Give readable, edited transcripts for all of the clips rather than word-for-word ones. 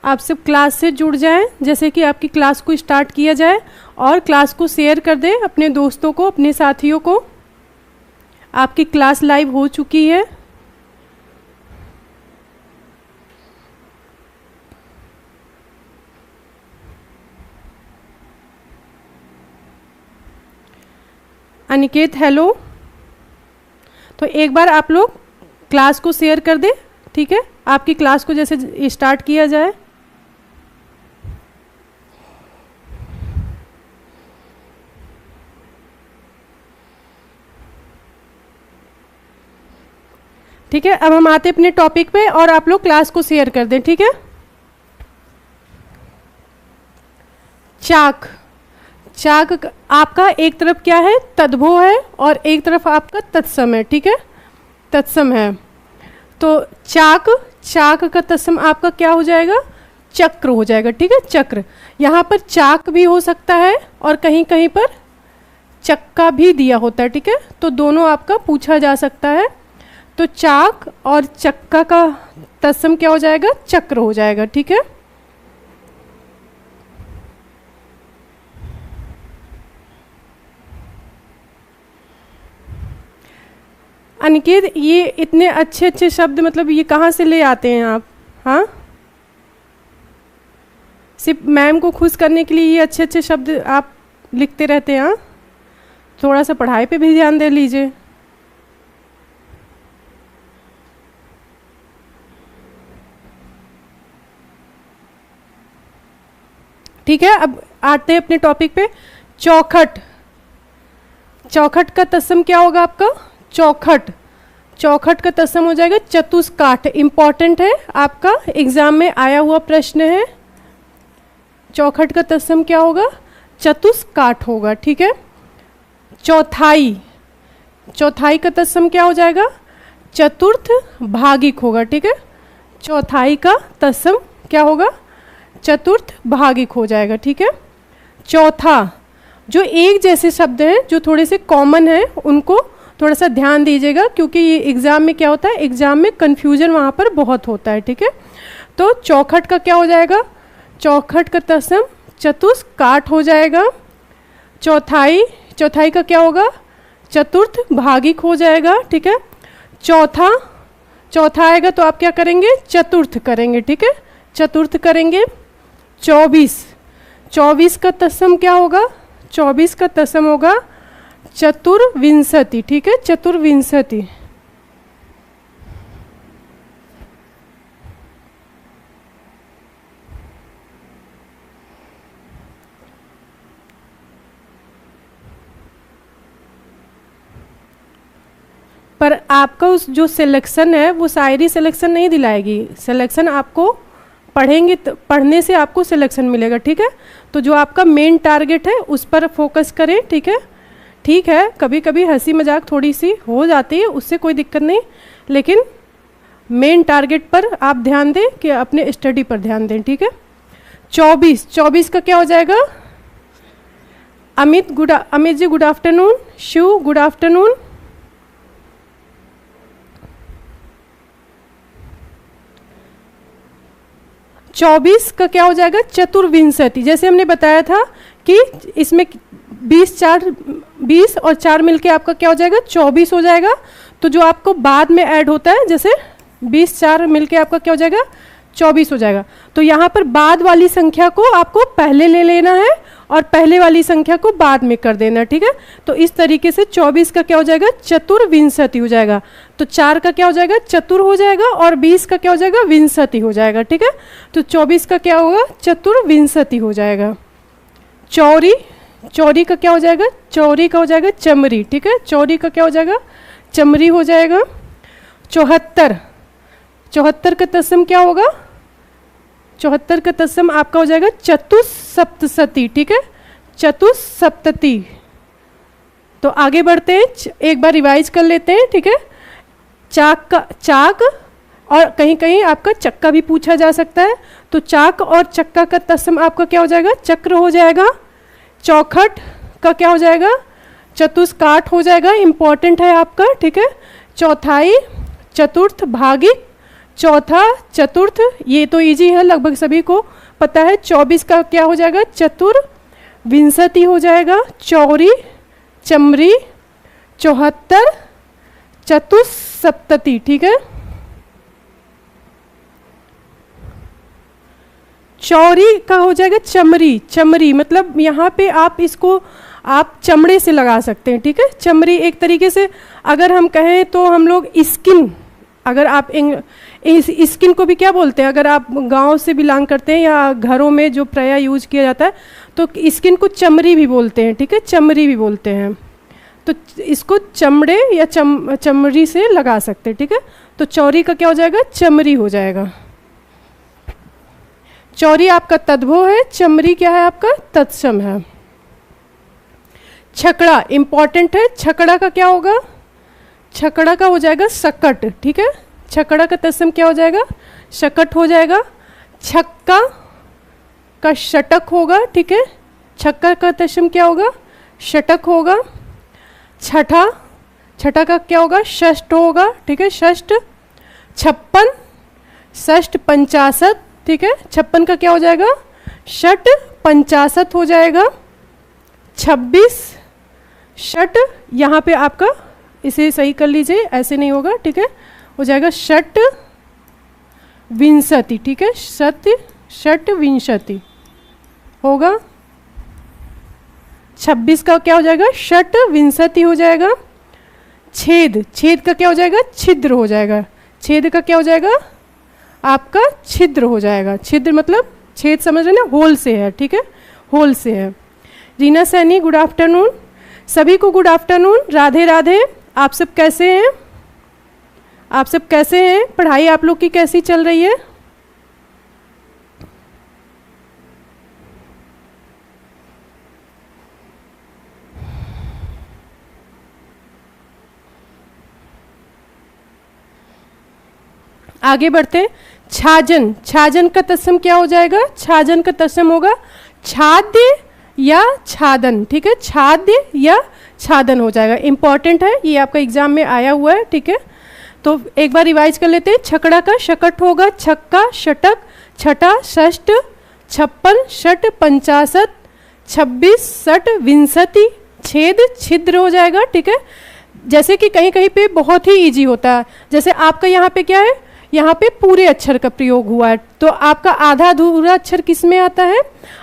आप सब क्लास से जुड़ जाएं, जैसे कि आपकी क्लास को स्टार्ट किया जाए और क्लास को शेयर कर दें अपने दोस्तों को, अपने साथियों को। आपकी क्लास लाइव हो चुकी है। अनिकेत हेलो। तो एक बार आप लोग क्लास को शेयर कर दें, ठीक है, आपकी क्लास को जैसे स्टार्ट किया जाए। ठीक है, अब हम आते अपने टॉपिक पे और आप लोग क्लास को शेयर कर दें, ठीक है। चाक, चाक आपका एक तरफ क्या है, तद्भव है और एक तरफ आपका तत्सम है, ठीक है, तत्सम है। तो चाक, चाक का तत्सम आपका क्या हो जाएगा, चक्र हो जाएगा, ठीक है, चक्र। यहाँ पर चाक भी हो सकता है और कहीं कहीं पर चक्का भी दिया होता है, ठीक है, तो दोनों आपका पूछा जा सकता है। तो चाक और चक्का का तत्सम क्या हो जाएगा, चक्र हो जाएगा, ठीक है। अनिकेत, ये इतने अच्छे अच्छे शब्द मतलब ये कहाँ से ले आते हैं आप? हाँ, सिर्फ मैम को खुश करने के लिए ये अच्छे अच्छे शब्द आप लिखते रहते हैं? हाँ, थोड़ा सा पढ़ाई पे भी ध्यान दे लीजिए। ठीक है, अब आते हैं अपने टॉपिक पे। चौखट, चौखट का तत्सम क्या होगा आपका, चौखट। चौखट का तत्सम हो जाएगा चतुष्काठ। इंपॉर्टेंट है, आपका एग्जाम में आया हुआ प्रश्न है। चौखट का तत्सम क्या होगा, चतुष्काठ होगा, ठीक है। चौथाई, चौथाई का तत्सम क्या हो जाएगा, चतुर्थ भागिक होगा, ठीक है। चौथाई का तत्सम क्या होगा, चतुर्थ भागिक हो जाएगा, ठीक है। चौथा, जो एक जैसे शब्द हैं जो थोड़े से कॉमन हैं उनको थोड़ा सा ध्यान दीजिएगा, क्योंकि ये एग्जाम में क्या होता है, एग्जाम में कन्फ्यूजन वहाँ पर बहुत होता है, ठीक है। तो चौखट का क्या हो जाएगा, चौखट का तत्सम चतुष्काठ हो जाएगा। चौथाई, चौथाई का क्या होगा, चतुर्थ भागिक हो जाएगा, ठीक है। चौथा, चौथा आएगा तो आप क्या करेंगे, चतुर्थ करेंगे, ठीक है, चतुर्थ करेंगे। 24, 24 का तत्सम क्या होगा, 24 का तत्सम होगा चतुर्विंशति, ठीक है, चतुर्विंशति। पर आपका उस जो सिलेक्शन है वो शायरी सिलेक्शन नहीं दिलाएगी, सिलेक्शन आपको पढ़ेंगे, पढ़ने से आपको सिलेक्शन मिलेगा, ठीक है। तो जो आपका मेन टारगेट है उस पर फोकस करें, ठीक है। ठीक है, कभी कभी हंसी मजाक थोड़ी सी हो जाती है, उससे कोई दिक्कत नहीं, लेकिन मेन टारगेट पर आप ध्यान दें कि अपने स्टडी पर ध्यान दें, ठीक है। 24, 24 का क्या हो जाएगा, Amit Amit ji good afternoon, Shiv good afternoon. चौबीस का क्या हो जाएगा, चतुर्विंशति। जैसे हमने बताया था कि इसमें 20 और 4 मिलके आपका क्या हो जाएगा, 24 हो जाएगा। तो जो आपको बाद में ऐड होता है, जैसे 20 4 मिलके आपका क्या हो जाएगा, 24 हो जाएगा। तो यहाँ पर बाद वाली संख्या को आपको पहले ले लेना है और पहले वाली संख्या को बाद में कर देना, ठीक है। तो इस तरीके से 24 का क्या हो जाएगा, चतुर्विंशति हो जाएगा। तो 4 का क्या हो जाएगा, चतुर हो जाएगा और 20 का क्या हो जाएगा, विंशति हो जाएगा, ठीक है। तो 24 का क्या होगा, चतुर्विंशति हो जाएगा। चौरी, चौरी का क्या हो जाएगा, चौरी का हो जाएगा चमरी, ठीक है, चौरी का क्या हो जाएगा, चमरी हो जाएगा। 74, 74 का तत्सम क्या होगा, 74 का तत्सम आपका हो जाएगा चतुस्सप्तशती, ठीक है, चतुस्सप्तति। तो आगे बढ़ते हैं, एक बार रिवाइज कर लेते हैं, ठीक है। चाक का, चाक और कहीं कहीं आपका चक्का भी पूछा जा सकता है। तो चाक और चक्का का तत्सम आपका क्या हो जाएगा, चक्र हो जाएगा। चौखट का क्या हो जाएगा, चतुष्काठ हो जाएगा, इंपॉर्टेंट है आपका, ठीक है। चौथाई चतुर्थ भागिक, चौथा चतुर्थ, ये तो इजी है, लगभग सभी को पता है। 24 का क्या हो जाएगा? चतुर्विंशति हो जाएगा। चौरी, चमरी, 74, चतुस्सप्तति, ठीक है। चौरी का हो जाएगा चमरी। चमरी मतलब यहाँ पे आप इसको आप चमड़े से लगा सकते हैं, ठीक है। चमरी एक तरीके से अगर हम कहें तो हम लोग स्किन, अगर आप इस स्किन को भी क्या बोलते हैं, अगर आप गांव से बिलोंग करते हैं या घरों में जो प्राय यूज किया जाता है तो स्किन को चमड़ी भी बोलते हैं, ठीक है, चमड़ी भी बोलते हैं। तो इसको चमड़े या चमड़ी से लगा सकते हैं, ठीक है। तो चौरी का क्या हो जाएगा? चमड़ी हो जाएगा। चौरी आपका तद्भव है, चमड़ी क्या है आपका? तत्सम है। छकड़ा इंपॉर्टेंट है, छकड़ा का क्या होगा? छकड़ा का हो जाएगा शकट, ठीक है। छकड़ा का तत्सम क्या हो जाएगा? शकट हो जाएगा। छक्का का षटक होगा, ठीक है। छक्का का तत्सम क्या होगा? षटक होगा। छठा, छठा का क्या होगा? षष्ठ होगा, ठीक है, षष्ठ। 56, षष्ठ 50, ठीक है। 56 का क्या हो जाएगा? षट 50 हो जाएगा। 26 षट, यहाँ पे आपका इसे सही कर लीजिए, ऐसे नहीं होगा, ठीक है, हो जाएगा षट विंशति, ठीक है, षट विंशति होगा। 26 का क्या हो जाएगा? षट विंशति हो जाएगा। छेद, छेद का क्या हो जाएगा? छिद्र हो जाएगा। छेद का क्या हो जाएगा? आपका छिद्र हो जाएगा। छिद्र मतलब छेद समझ रहे ना, होल से है, ठीक है, होल से है। रीना सैनी गुड आफ्टरनून, सभी को गुड आफ्टरनून, राधे राधे। आप सब कैसे हैं? आप सब कैसे हैं? पढ़ाई आप लोग की कैसी चल रही है? आगे बढ़ते। छाजन, छाजन का तत्सम क्या हो जाएगा? छाजन का तत्सम होगा छाद्य या छादन, ठीक है, छाद्य या छादन हो जाएगा। इंपॉर्टेंट है, ये आपका एग्जाम में आया हुआ है, ठीक है। तो एक बार रिवाइज कर लेते हैं। छकड़ा का शकट होगा छक्का, षटक, छठा षष्ठ, 56 षट 50, 26 षट विंशति, छेद छिद्र हो जाएगा, ठीक है। जैसे कि कहीं कहीं पे बहुत ही इजी होता है, जैसे आपका यहाँ पे क्या है, यहाँ पे पूरे अक्षर का प्रयोग हुआ है, तो आपका आधा अधूरा अक्षर किस में आता है?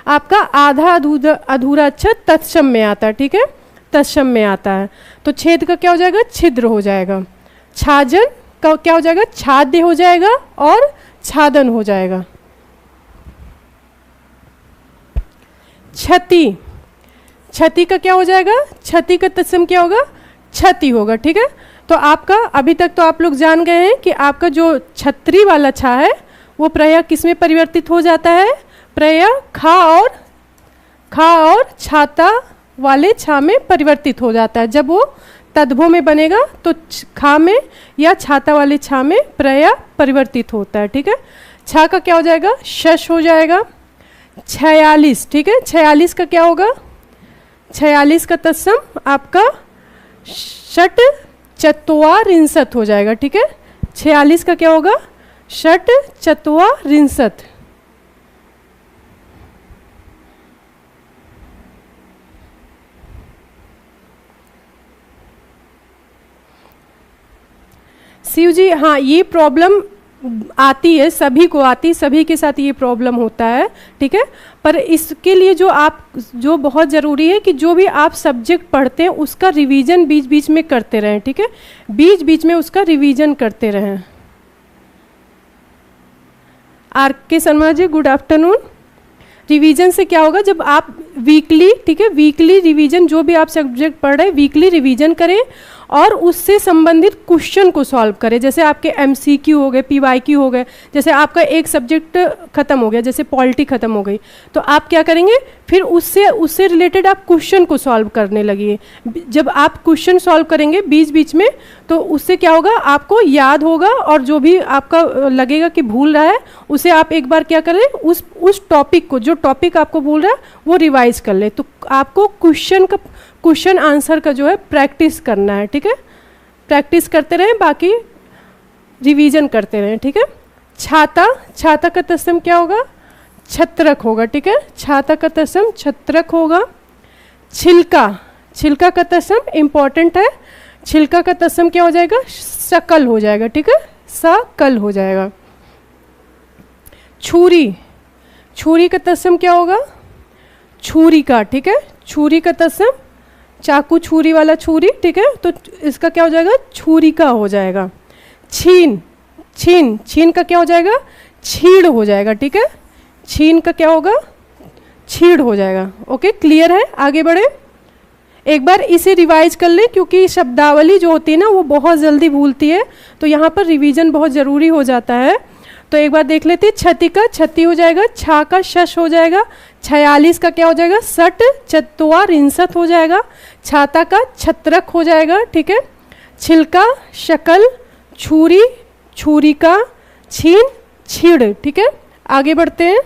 आपका आधा अधूरा अक्षर तत्सम में आता है, ठीक है, तत्सम में आता है। तो छेद का क्या हो जाएगा? छिद्र हो जाएगा। छाजन का क्या हो जाएगा? छाद्य हो जाएगा और छादन हो जाएगा। छति, छति का क्या हो जाएगा? छति का तत्सम क्या होगा? छति होगा, ठीक है। तो आपका अभी तक तो आप लोग जान गए हैं कि आपका जो छतरी वाला छा है वो प्रायः किस में परिवर्तित हो जाता है? प्रायः खा और छाता वाले छा में परिवर्तित हो जाता है। जब वो तद्भव में बनेगा तो खा में या छाता वाले छा में प्रायः परिवर्तित होता है, ठीक है। छा का क्या हो जाएगा? शश हो जाएगा। 46, ठीक है, 46 का क्या होगा? 46 का तत्सम आपका षट चत्वारिंशत हो जाएगा, ठीक है। 46 का क्या होगा? षट चत्वारिंशत। शिव जी, हाँ ये प्रॉब्लम आती है, सभी को आती, सभी के साथ ये प्रॉब्लम होता है, ठीक है। पर इसके लिए जो बहुत ज़रूरी है कि जो भी आप सब्जेक्ट पढ़ते हैं उसका रिवीजन बीच बीच में करते रहें, ठीक है, बीच बीच में उसका रिवीजन करते रहें। आर के Sharma ji good afternoon. Revision से क्या होगा? जब आप वीकली, ठीक है, वीकली रिवीजन, जो भी आप सब्जेक्ट पढ़ रहे हैं वीकली रिवीजन करें और उससे संबंधित क्वेश्चन को सॉल्व करें। जैसे आपके एमसीक्यू हो गए, पीवाईक्यू हो गए, जैसे आपका एक सब्जेक्ट खत्म हो गया, जैसे पॉलिटी खत्म हो गई, तो आप क्या करेंगे? फिर उससे रिलेटेड आप क्वेश्चन को सॉल्व करने लगिए। जब आप क्वेश्चन सॉल्व करेंगे बीच बीच में तो उससे क्या होगा? आपको याद होगा और जो भी आपका लगेगा कि भूल रहा है उसे आप एक बार क्या करें, उस टॉपिक को, जो टॉपिक आपको भूल रहा है वो रिवाइज कर ले। तो आपको क्वेश्चन आंसर का जो है प्रैक्टिस करना है, ठीक है, प्रैक्टिस करते रहें, बाकी रिवीजन करते रहें, ठीक है। छाता, छाता का तत्सम क्या होगा? छत्रक होगा, ठीक है, छाता का तत्सम छत्रक होगा। छिलका, छिलका का तत्सम इंपॉर्टेंट है, छिलका का तत्सम क्या हो जाएगा? सकल हो जाएगा, ठीक है, सकल हो जाएगा। छुरी, छुरी का तत्सम क्या होगा? छुरी का, ठीक है, छुरी का तत्सम चाकू छुरी वाला छुरी, ठीक है, तो इसका क्या हो जाएगा? छुरी का हो जाएगा। छीन, छीन, छीन का क्या हो जाएगा? छीड़ हो जाएगा, ठीक है, छीन का क्या होगा? छीड़ हो जाएगा। ओके, क्लियर है? आगे बढ़े, एक बार इसे रिवाइज कर लें क्योंकि शब्दावली जो होती है ना वो बहुत जल्दी भूलती है, तो यहाँ पर रिवीजन बहुत ज़रूरी हो जाता है। तो एक बार देख लेते हैं। छति का छति हो जाएगा, छा का शश हो जाएगा, 46 का क्या हो जाएगा? सट, चत्वा रिंसत हो जाएगा, छाता का छत्रक हो जाएगा, ठीक है, छिलका शकल, छुरी छुरी का, छीन छीड़, ठीक है। आगे बढ़ते हैं।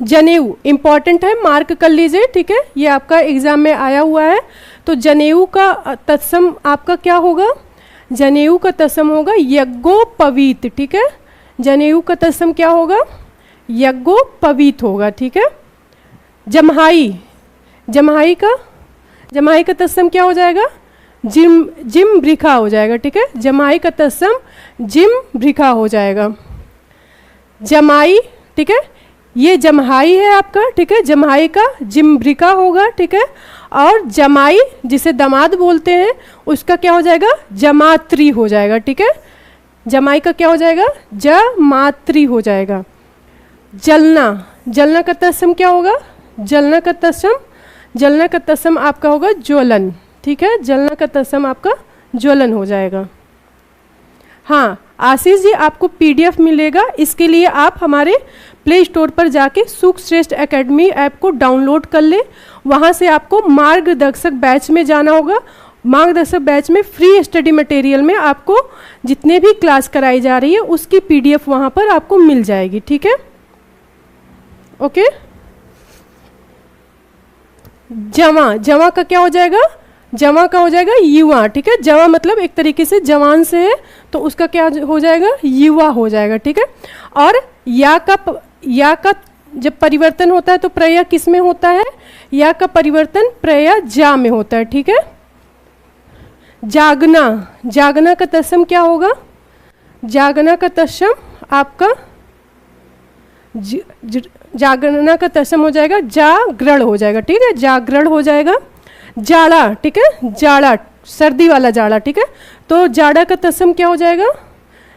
जनेऊ इंपॉर्टेंट है, मार्क कर लीजिए, ठीक है, ये आपका एग्जाम में आया हुआ है। तो जनेऊ का तत्सम आपका क्या होगा? जनेऊ का तत्सम होगा यज्ञोपवीत, ठीक है, जनेऊ का तत्सम क्या होगा? यज्ञोपवीत होगा, ठीक है। जम्हाई, जम्हाई का तत्सम क्या हो जाएगा? जिम भृखा हो जाएगा, ठीक है, जम्हाई का तत्सम जिम भृखा हो जाएगा। जमाई, ठीक है, ये जम्हाई है आपका, ठीक है, जम्हाई का जिम्भृका होगा, ठीक है। और जमाई जिसे दामाद बोलते हैं उसका क्या हो जाएगा? जमात्री हो जाएगा, ठीक है, जमाई का क्या हो जाएगा? जमात्री हो जाएगा। जलना, जलना का तत्सम क्या होगा? जलना का तत्सम आपका होगा ज्वलन, ठीक है, जलना का तत्सम आपका ज्वलन हो जाएगा। हाँ आशीष जी, आपको पीडीएफ मिलेगा, इसके लिए आप हमारे प्ले स्टोर पर जाके सुख श्रेष्ठ एकेडमी ऐप को डाउनलोड कर ले। वहाँ से आपको मार्गदर्शक बैच में जाना होगा। मार्गदर्शक बैच में फ्री स्टडी मटेरियल में आपको जितने भी क्लास कराई जा रही है उसकी पीडीएफ वहाँ पर आपको मिल जाएगी, ठीक है, ओके। जवा, जवा का क्या हो जाएगा? जवा का हो जाएगा युवा, ठीक है, जवा मतलब एक तरीके से जवान से है तो उसका क्या हो जाएगा? युवा हो जाएगा, ठीक है। और या का जब परिवर्तन होता है तो प्रयय किस में होता है? या का परिवर्तन प्रयय जा में होता है, ठीक है। जागना, जागना का तत्सम क्या होगा? जागना का तत्सम आपका जागना का तत्सम हो जाएगा जागरण हो जाएगा, ठीक है, जागरण हो जाएगा। जाड़ा, ठीक है, जाड़ा सर्दी वाला जाड़ा, ठीक है, तो जाड़ा का तत्सम क्या हो जाएगा?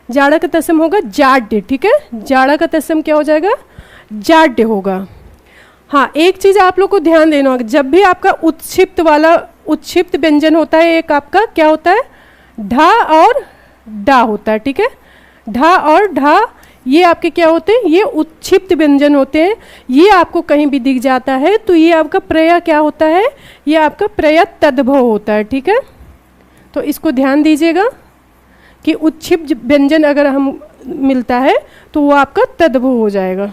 जाड़ा का तत्सम होगा जाड्य, ठीक है, जाड़ा का तत्सम क्या हो जाएगा? जाड्य होगा। हाँ एक चीज़ आप लोग को ध्यान देना होगा, जब भी आपका उत्क्षिप्त व्यंजन होता है, एक आपका क्या होता है? ढा और डा होता है, ठीक है, ढा और ढा ये आपके क्या होते हैं? ये उत्क्षिप्त व्यंजन होते हैं। ये आपको कहीं भी दिख जाता है तो ये आपका प्रयय क्या होता है? ये आपका प्रयय तद्भव होता है, ठीक है, तो इसको ध्यान दीजिएगा कि उत्क्षिप्त व्यंजन अगर हम मिलता है तो वो आपका तद्भव हो जाएगा।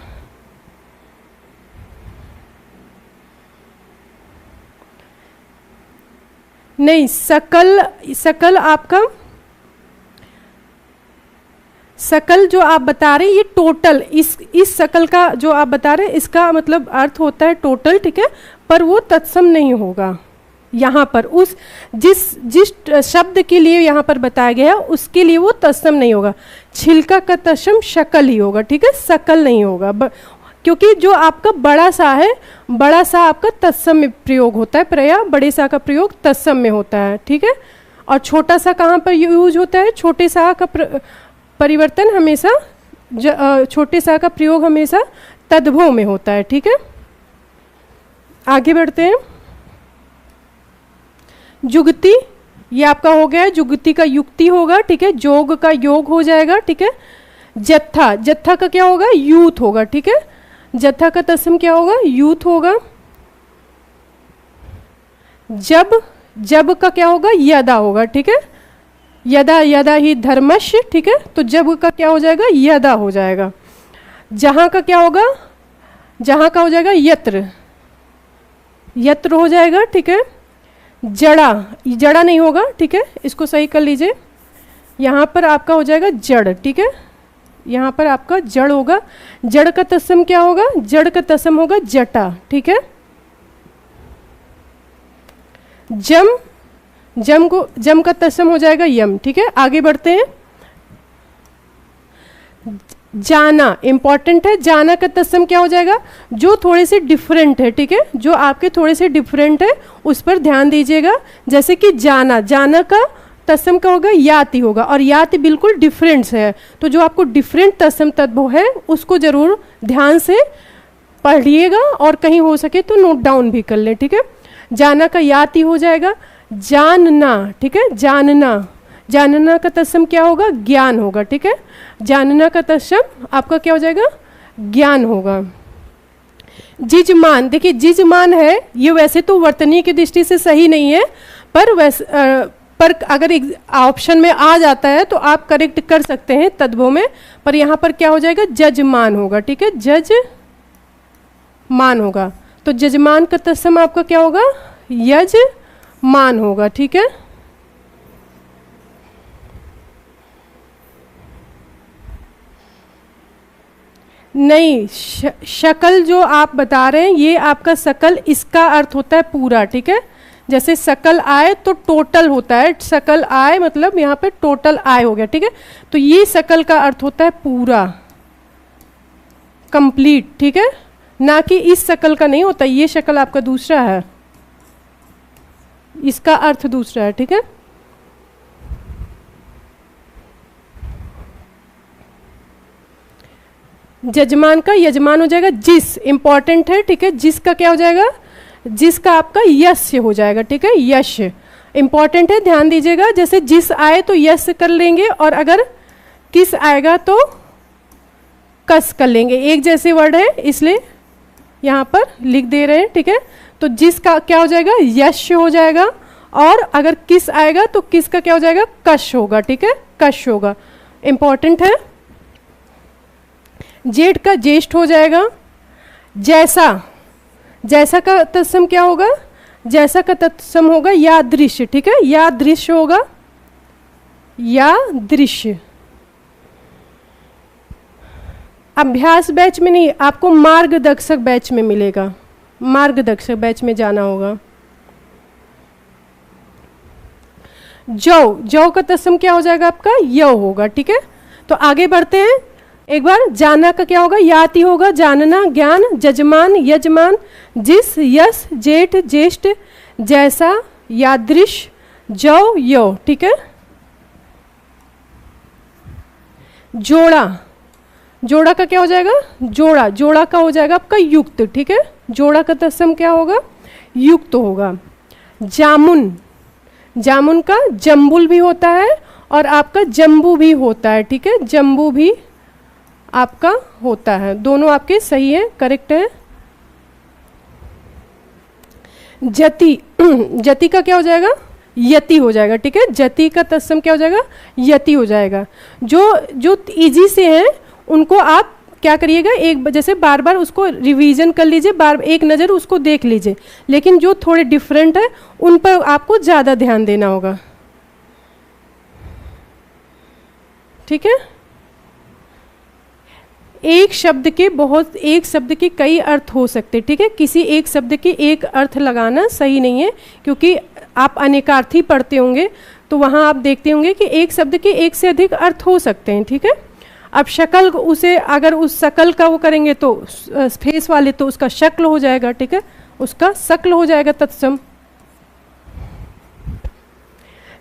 नहीं, सकल आपका सकल जो आप बता रहे हैं ये टोटल, इस सकल का जो आप बता रहे हैं इसका मतलब अर्थ होता है टोटल, ठीक है, पर वो तत्सम नहीं होगा यहाँ पर। उस जिस शब्द के लिए यहाँ पर बताया गया है उसके लिए वो तत्सम नहीं होगा। छिलका का तत्सम शकल ही होगा, ठीक है, सकल नहीं होगा, क्योंकि जो आपका बड़ा सा है, बड़ा सा आपका तत्सम में प्रयोग होता है, प्रयय बड़े सा का प्रयोग तत्सम में होता है, ठीक है। और छोटा सा कहाँ पर यूज होता है? छोटे सा का परिवर्तन हमेशा छोटे सा का प्रयोग हमेशा तद्भव में होता है, ठीक है। आगे बढ़ते हैं। जुगति, ये आपका हो गया है, जुगति का युक्ति होगा, ठीक है, जोग का योग हो जाएगा, ठीक है। जत्था, जत्था का क्या होगा? यूथ होगा, ठीक है, जत्था का तत्सम क्या होगा? यूथ होगा। जब का क्या होगा? यदा होगा, ठीक है, यदा ही धर्मस्य, ठीक है, तो जब का क्या हो जाएगा? यदा हो जाएगा। जहाँ का क्या होगा? जहाँ का हो जाएगा यत्र हो जाएगा, ठीक है। जड़ा नहीं होगा, ठीक है, इसको सही कर लीजिए, यहाँ पर आपका हो जाएगा जड़, ठीक है, यहाँ पर आपका जड़ होगा। जड़ का तत्सम क्या होगा? जड़ का तत्सम होगा जटा, ठीक है। जम का तत्सम हो जाएगा यम, ठीक है। आगे बढ़ते हैं। जाना इंपॉर्टेंट है। जाना का तत्सम क्या हो जाएगा? जो थोड़े से डिफरेंट है, ठीक है, जो आपके थोड़े से डिफरेंट है उस पर ध्यान दीजिएगा। जैसे कि जाना, जाना का तत्सम क्या होगा? याति होगा, और याति बिल्कुल डिफरेंट है। तो जो आपको डिफरेंट तत्सम तद्भव है उसको जरूर ध्यान से पढ़िएगा, और कहीं हो सके तो नोट डाउन भी कर लें, ठीक है। जाना का याति हो जाएगा। जानना, ठीक है, जानना, जानना का तत्सम क्या होगा? ज्ञान होगा, ठीक है। जानना का तत्सम आपका क्या हो जाएगा? ज्ञान होगा। जिजमान, देखिए जिजमान है, ये वैसे तो वर्तनी की दृष्टि से सही नहीं है, पर अगर ऑप्शन में आ जाता है तो आप करेक्ट कर सकते हैं तद्भव में। पर यहाँ पर क्या हो जाएगा? जजमान होगा, ठीक है, जजमान होगा। तो जजमान का तत्सम आपका क्या होगा? यजमान होगा, ठीक है। नहीं, शकल जो आप बता रहे हैं ये आपका सकल, इसका अर्थ होता है पूरा, ठीक है। जैसे सकल आय तो टोटल होता है, सकल आय मतलब यहाँ पे टोटल आय हो गया, ठीक है। तो ये सकल का अर्थ होता है पूरा, कंप्लीट, ठीक है, ना कि इस शकल का नहीं होता। ये शकल आपका दूसरा है, इसका अर्थ दूसरा है, ठीक है। जजमान का यजमान हो जाएगा जिस, इंपॉर्टेंट है, ठीक है। जिसका क्या हो जाएगा? जिसका आपका यश हो जाएगा, ठीक है, यश इंपॉर्टेंट है, ध्यान दीजिएगा। जैसे जिस आए तो यश कर लेंगे, और अगर किस आएगा तो कस कर लेंगे। एक जैसे वर्ड है इसलिए यहाँ पर लिख दे रहे हैं, ठीक है। तो जिसका क्या हो जाएगा? यश हो जाएगा, और अगर किस आएगा तो किस का क्या हो जाएगा? कश होगा, ठीक है, कश होगा, इंपॉर्टेंट है। जेठ का ज्येष्ठ हो जाएगा। जैसा, जैसा का तत्सम क्या होगा? जैसा का तत्सम होगा या दृश्य, ठीक है, या दृश्य होगा, या दृश्य। अभ्यास बैच में नहीं, आपको मार्गदर्शक बैच में मिलेगा, मार्गदर्शक बैच में जाना होगा। जौ, जौ का तत्सम क्या हो जाएगा आपका? यौ होगा, ठीक है। तो आगे बढ़ते हैं एक बार। जाना का क्या होगा? याति होगा, जानना, ज्ञान, जजमान, यजमान, जिस, यश, जेठ, ज्येष्ठ, जैसा, यादृश, जौ, यो, ठीक है। जोड़ा, जोड़ा का क्या हो जाएगा? जोड़ा, जोड़ा का हो जाएगा आपका युक्त, ठीक है। जोड़ा का तत्सम क्या होगा? युक्त होगा। जामुन, जामुन का जम्बुल भी होता है और आपका जम्बू भी होता है, ठीक है, जम्बू भी आपका होता है। दोनों आपके सही है, करेक्ट है। जति, जति का क्या हो जाएगा? यति हो जाएगा, ठीक है। जति का तत्सम क्या हो जाएगा? यति हो जाएगा। जो इजी से हैं उनको आप क्या करिएगा, एक जैसे बार बार उसको रिवीजन कर लीजिए, बार एक नज़र उसको देख लीजिए। लेकिन जो थोड़े डिफरेंट है उन पर आपको ज़्यादा ध्यान देना होगा, ठीक है। एक शब्द के कई अर्थ हो सकते, ठीक है। किसी एक शब्द के एक अर्थ लगाना सही नहीं है, क्योंकि आप अनेकार्थी पढ़ते होंगे तो वहाँ आप देखते होंगे कि एक शब्द के एक से अधिक अर्थ हो सकते हैं, ठीक है। अब शक्ल, उसे अगर उस शकल का वो करेंगे तो फेस वाले तो उसका शक्ल हो जाएगा, ठीक है, उसका शक्ल हो जाएगा तत्सम।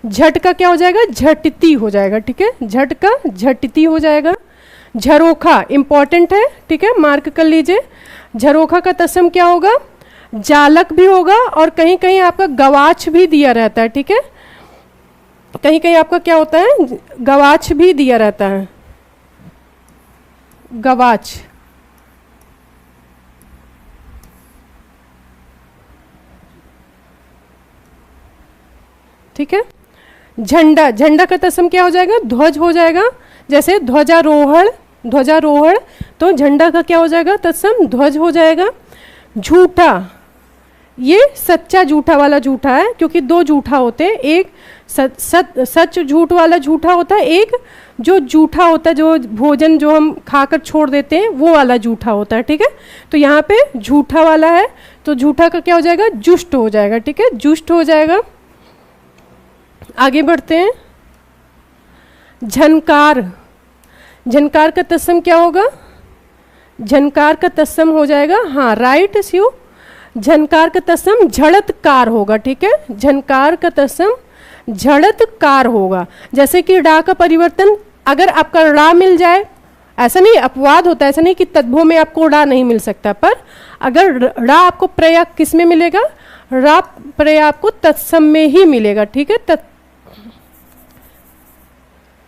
झट का क्या हो जाएगा? झटती हो जाएगा, ठीक है, झट का झटती हो जाएगा। झरोखा इंपॉर्टेंट है, ठीक है, मार्क कर लीजिए। झरोखा का तत्सम क्या होगा? जालक भी होगा, और कहीं कहीं आपका गवाच भी दिया रहता है, ठीक है, कहीं कहीं आपका क्या होता है? गवाच भी दिया रहता है, गवाच। ठीक है। झंडा, झंडा का तत्सम क्या हो जाएगा? ध्वज हो जाएगा। जैसे ध्वजारोहण, ध्वजारोहण, तो झंडा का क्या हो जाएगा? तत्सम ध्वज हो जाएगा। झूठा, ये सच्चा झूठा वाला झूठा है, क्योंकि दो झूठा होते हैं, एक सच झूठ वाला झूठा होता है, एक जो झूठा होता है, जो भोजन जो हम खाकर छोड़ देते हैं वो वाला झूठा होता है, ठीक है। तो यहाँ पे झूठा वाला है, तो झूठा का क्या हो जाएगा, जुष्ट हो जाएगा, ठीक है, जुष्ट हो जाएगा। आगे बढ़ते हैं। झनकार, झनकार का तत्सम क्या होगा, झनकार का तत्सम हो जाएगा, हाँ राइट शिव, झनकार का तत्सम झड़तकार होगा, ठीक है, झनकार का तत्सम झड़तकार होगा। जैसे कि डा का परिवर्तन अगर आपका ड़ा मिल जाए, ऐसा नहीं अपवाद होता है, ऐसा नहीं कि तद्भव में आपको ड़ा नहीं मिल सकता, पर अगर ड़ा आपको प्रया किस में मिलेगा, ड़ा प्रया आपको तत्सम में ही मिलेगा, ठीक है,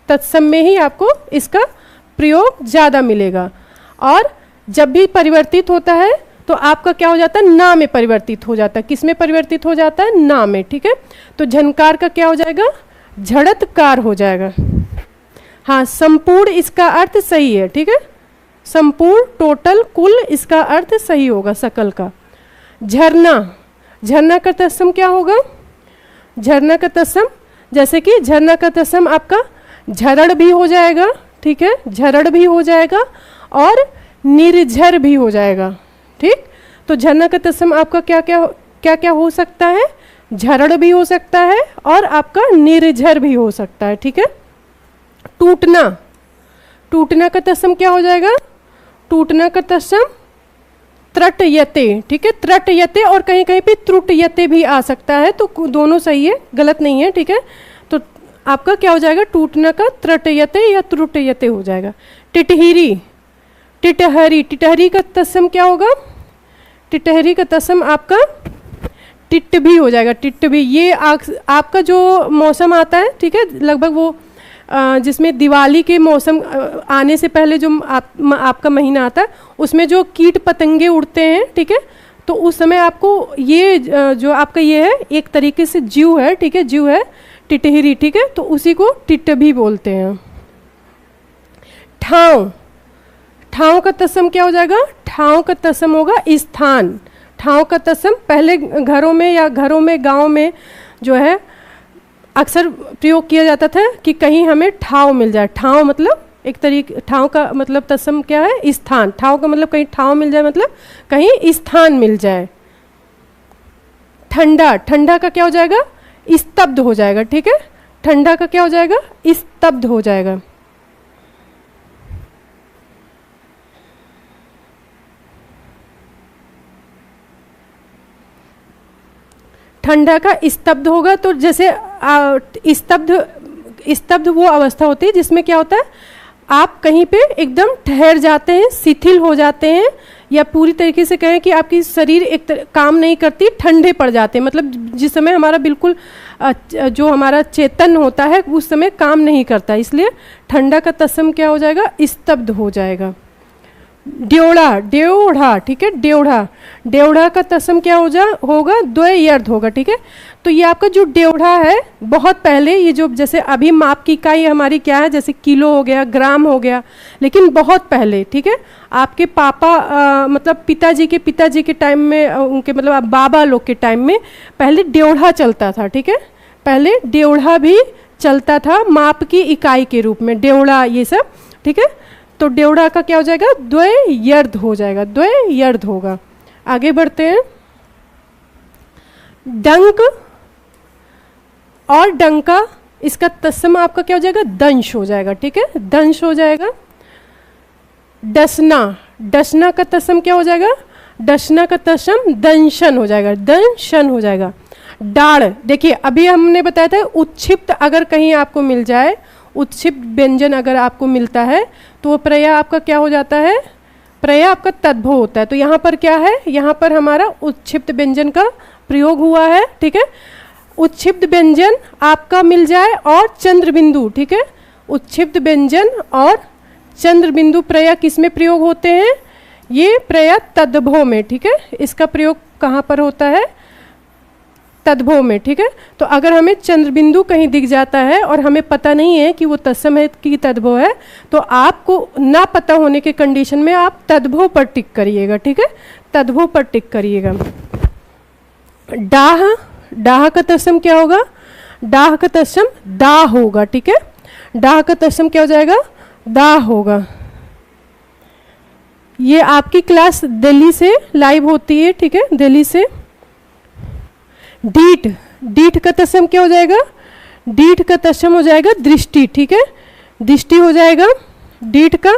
तत्सम में ही आपको इसका प्रयोग ज़्यादा मिलेगा। और जब भी परिवर्तित होता है तो आपका क्या हो जाता है, ना में परिवर्तित हो जाता है, किस में परिवर्तित हो जाता है, ना में, ठीक है। तो झनकार का क्या हो जाएगा, झड़तकार हो जाएगा। हाँ संपूर्ण इसका अर्थ सही है, ठीक है, संपूर्ण टोटल कुल इसका अर्थ सही होगा, सकल का। झरना, झरना का तत्सम क्या होगा, झरना का तत्सम, जैसे कि झरना का तत्सम आपका झरड़ भी हो जाएगा, ठीक है, झरड़ भी हो जाएगा और निर्झर भी हो जाएगा, ठीक। तो झरना का तत्सम आपका क्या क्या हो सकता है, झरड़ भी हो सकता है और आपका निर्झर भी हो सकता है, ठीक है। टूटना, टूटना का तत्सम क्या हो जाएगा, टूटना का तत्सम त्रटयते, ठीक है, त्रटयते, और कहीं कहीं पे त्रुटयते भी आ सकता है, तो दोनों सही है, गलत नहीं है, ठीक है। तो आपका क्या हो जाएगा, टूटना का त्रटयते या त्रुटयते हो जाएगा। टिटहिरी, टिटहरी, टिटहरी का तत्सम क्या होगा, टिटहरी का तत्सम आपका टिट भी हो जाएगा, टिट भी। ये आपका जो मौसम आता है, ठीक है, लगभग वो जिसमें दिवाली के मौसम आने से पहले जो आपका महीना आता है, उसमें जो कीट पतंगे उड़ते हैं, ठीक है, तो उस समय आपको ये जो आपका ये है एक तरीके से जीव है, ठीक है, जीव है टिटहिरी, ठीक है, तो उसी को टिट भी बोलते हैं। ठाव, ठाव का तत्सम क्या हो जाएगा, ठाव का तत्सम होगा स्थान। ठाव का तत्सम पहले घरों में या घरों में गांव में जो है अक्सर प्रयोग किया जाता था कि कहीं हमें ठाव मिल जाए। ठाव मतलब एक तरीके, ठाव का मतलब तत्सम क्या है, स्थान। ठाव का मतलब कहीं ठाव मिल जाए, मतलब कहीं स्थान मिल जाए। ठंडा, ठंडा का क्या हो जाएगा, स्तब्ध हो जाएगा, ठीक है, ठंडा का क्या हो जाएगा, स्तब्ध हो जाएगा। ठंडा का स्तब्ध होगा, तो जैसे स्तब्ध वो अवस्था होती है जिसमें क्या होता है, आप कहीं पे एकदम ठहर जाते हैं, शिथिल हो जाते हैं, या पूरी तरीके से कहें कि आपकी शरीर काम नहीं करती, ठंडे पड़ जाते हैं, मतलब जिस समय हमारा बिल्कुल जो हमारा चेतन होता है उस समय काम नहीं करता, इसलिए ठंडा का तत्सम क्या हो जाएगा, स्तब्ध हो जाएगा। ड्योढ़ा, ड्योढ़ा, ठीक है, ड्योढ़ा, ड्योढ़ा का तत्सम क्या होगा, द्वयर्ध होगा, ठीक है। तो ये आपका जो ड्योढ़ा है, बहुत पहले ये जो जैसे अभी माप की इकाई हमारी क्या है, जैसे किलो हो गया, ग्राम हो गया, लेकिन बहुत पहले, ठीक है, आपके पापा मतलब पिताजी के टाइम में, उनके मतलब बाबा लोग के टाइम में पहले ड्योढ़ा चलता था, ठीक है, पहले ड्योढ़ा भी चलता था माप की इकाई के रूप में, ड्योढ़ा ये सब, ठीक है। तो ड्योढ़ा का क्या हो जाएगा, द्वयर्ध हो जाएगा, द्वयर्ध होगा। आगे बढ़ते हैं। डंक और डंका, इसका तत्सम आपका क्या हो जाएगा, दंश हो जाएगा, ठीक है, दंश हो जाएगा। डसना, डसना का तत्सम क्या हो जाएगा, डसना का तत्सम दंशन हो जाएगा, दंशन हो जाएगा। डाढ़, देखिए अभी हमने बताया था उत्क्षिप्त अगर कहीं आपको मिल जाए, उत्क्षिप्त व्यंजन अगर आपको मिलता है तो वो प्रयय आपका क्या हो जाता है, प्रयय आपका तद्भव होता है। तो यहाँ पर क्या है, यहाँ पर हमारा उत्क्षिप्त व्यंजन का प्रयोग हुआ है, ठीक है। उत्क्षिप्त व्यंजन आपका मिल जाए और चंद्र बिंदु, ठीक है, उत्क्षिप्त व्यंजन और चंद्र बिंदु प्रयय किस में प्रयोग होते हैं, ये प्रयय तद्भव में, ठीक है, इसका प्रयोग कहाँ पर होता है, तद्भव में, ठीक है। तो अगर हमें चंद्र बिंदु कहीं दिख जाता है और हमें पता नहीं है कि वो तत्सम है कि तद्भव है, तो आपको ना पता होने के कंडीशन में आप तद्भव पर टिक करिएगा, ठीक है, तद्भव पर टिक करिएगा। डाह, डाह का तत्सम क्या होगा, डाह का तत्सम दा होगा, ठीक है। डाह का तत्सम क्या हो जाएगा, दा होगा। ये आपकी क्लास दिल्ली से लाइव होती है, ठीक है, दिल्ली से। डीठ, डीठ का तत्सम क्या हो जाएगा, डीठ का तत्सम हो जाएगा दृष्टि, ठीक है, दृष्टि हो जाएगा डीठ का।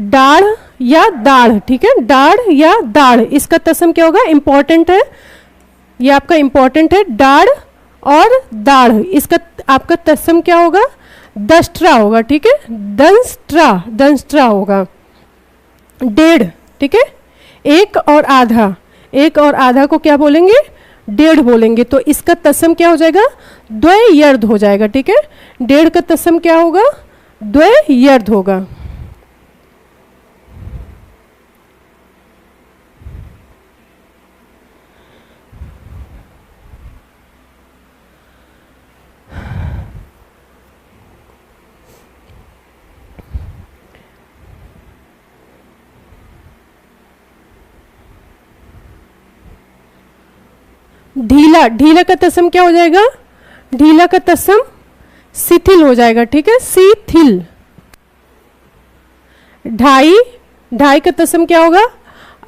डाढ़ या दाढ़, ठीक है, डाढ़ या दाढ़, इसका तत्सम क्या होगा, इंपॉर्टेंट है, ये आपका इंपॉर्टेंट है, डाढ़ और दाढ़, इसका आपका तत्सम क्या होगा, दंष्ट्रा होगा, ठीक है, दंष्ट्रा, दंष्ट्रा होगा। डेढ़, ठीक है, एक और आधा, एक और आधा को क्या बोलेंगे, डेढ़ बोलेंगे, तो इसका तत्सम क्या हो जाएगा, द्वय यर्ध हो जाएगा, ठीक है। डेढ़ का तत्सम क्या होगा, द्वय यर्ध होगा। ढीला, ढीला का तत्सम क्या हो जाएगा, ढीला का तत्सम शिथिल हो जाएगा, ठीक है, शिथिल। ढाई, ढाई का तत्सम क्या होगा,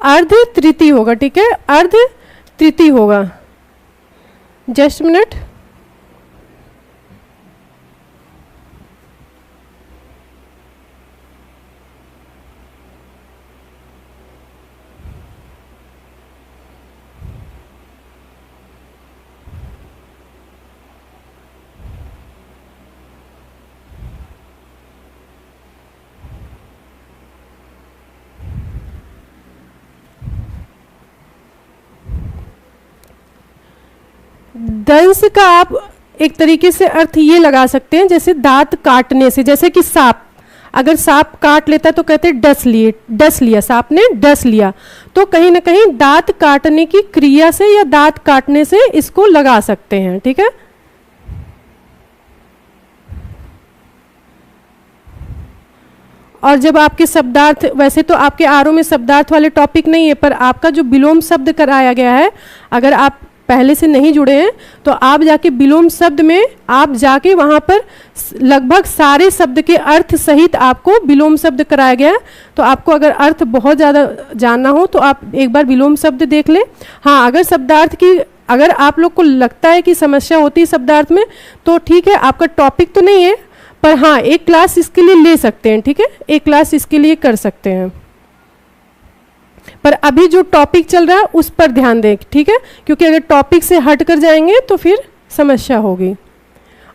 अर्ध तृतीय होगा, ठीक है, अर्ध तृतीय होगा। जस्ट मिनट, दंश का आप एक तरीके से अर्थ ये लगा सकते हैं जैसे दांत काटने से, जैसे कि सांप, अगर सांप काट लेता है तो कहते हैं डस लिए, डस लिया, सांप ने डस लिया, तो कहीं ना कहीं दांत काटने की क्रिया से या दांत काटने से इसको लगा सकते हैं, ठीक है। और जब आपके शब्दार्थ, वैसे तो आपके आरओ में शब्दार्थ वाले टॉपिक नहीं है, पर आपका जो विलोम शब्द कराया गया है, अगर आप पहले से नहीं जुड़े हैं तो आप जाके विलोम शब्द में आप जाके वहाँ पर लगभग सारे शब्द के अर्थ सहित आपको विलोम शब्द कराया गया है। तो आपको अगर अर्थ बहुत ज़्यादा जानना हो तो आप एक बार विलोम शब्द देख लें। हाँ, अगर शब्दार्थ की, अगर आप लोग को लगता है कि समस्या होती है शब्दार्थ में, तो ठीक है, आपका टॉपिक तो नहीं है, पर हाँ एक क्लास इसके लिए ले सकते हैं, ठीक है, एक क्लास इसके लिए कर सकते हैं। पर अभी जो टॉपिक चल रहा है उस पर ध्यान दें, ठीक है, क्योंकि अगर टॉपिक से हट कर जाएंगे तो फिर समस्या होगी।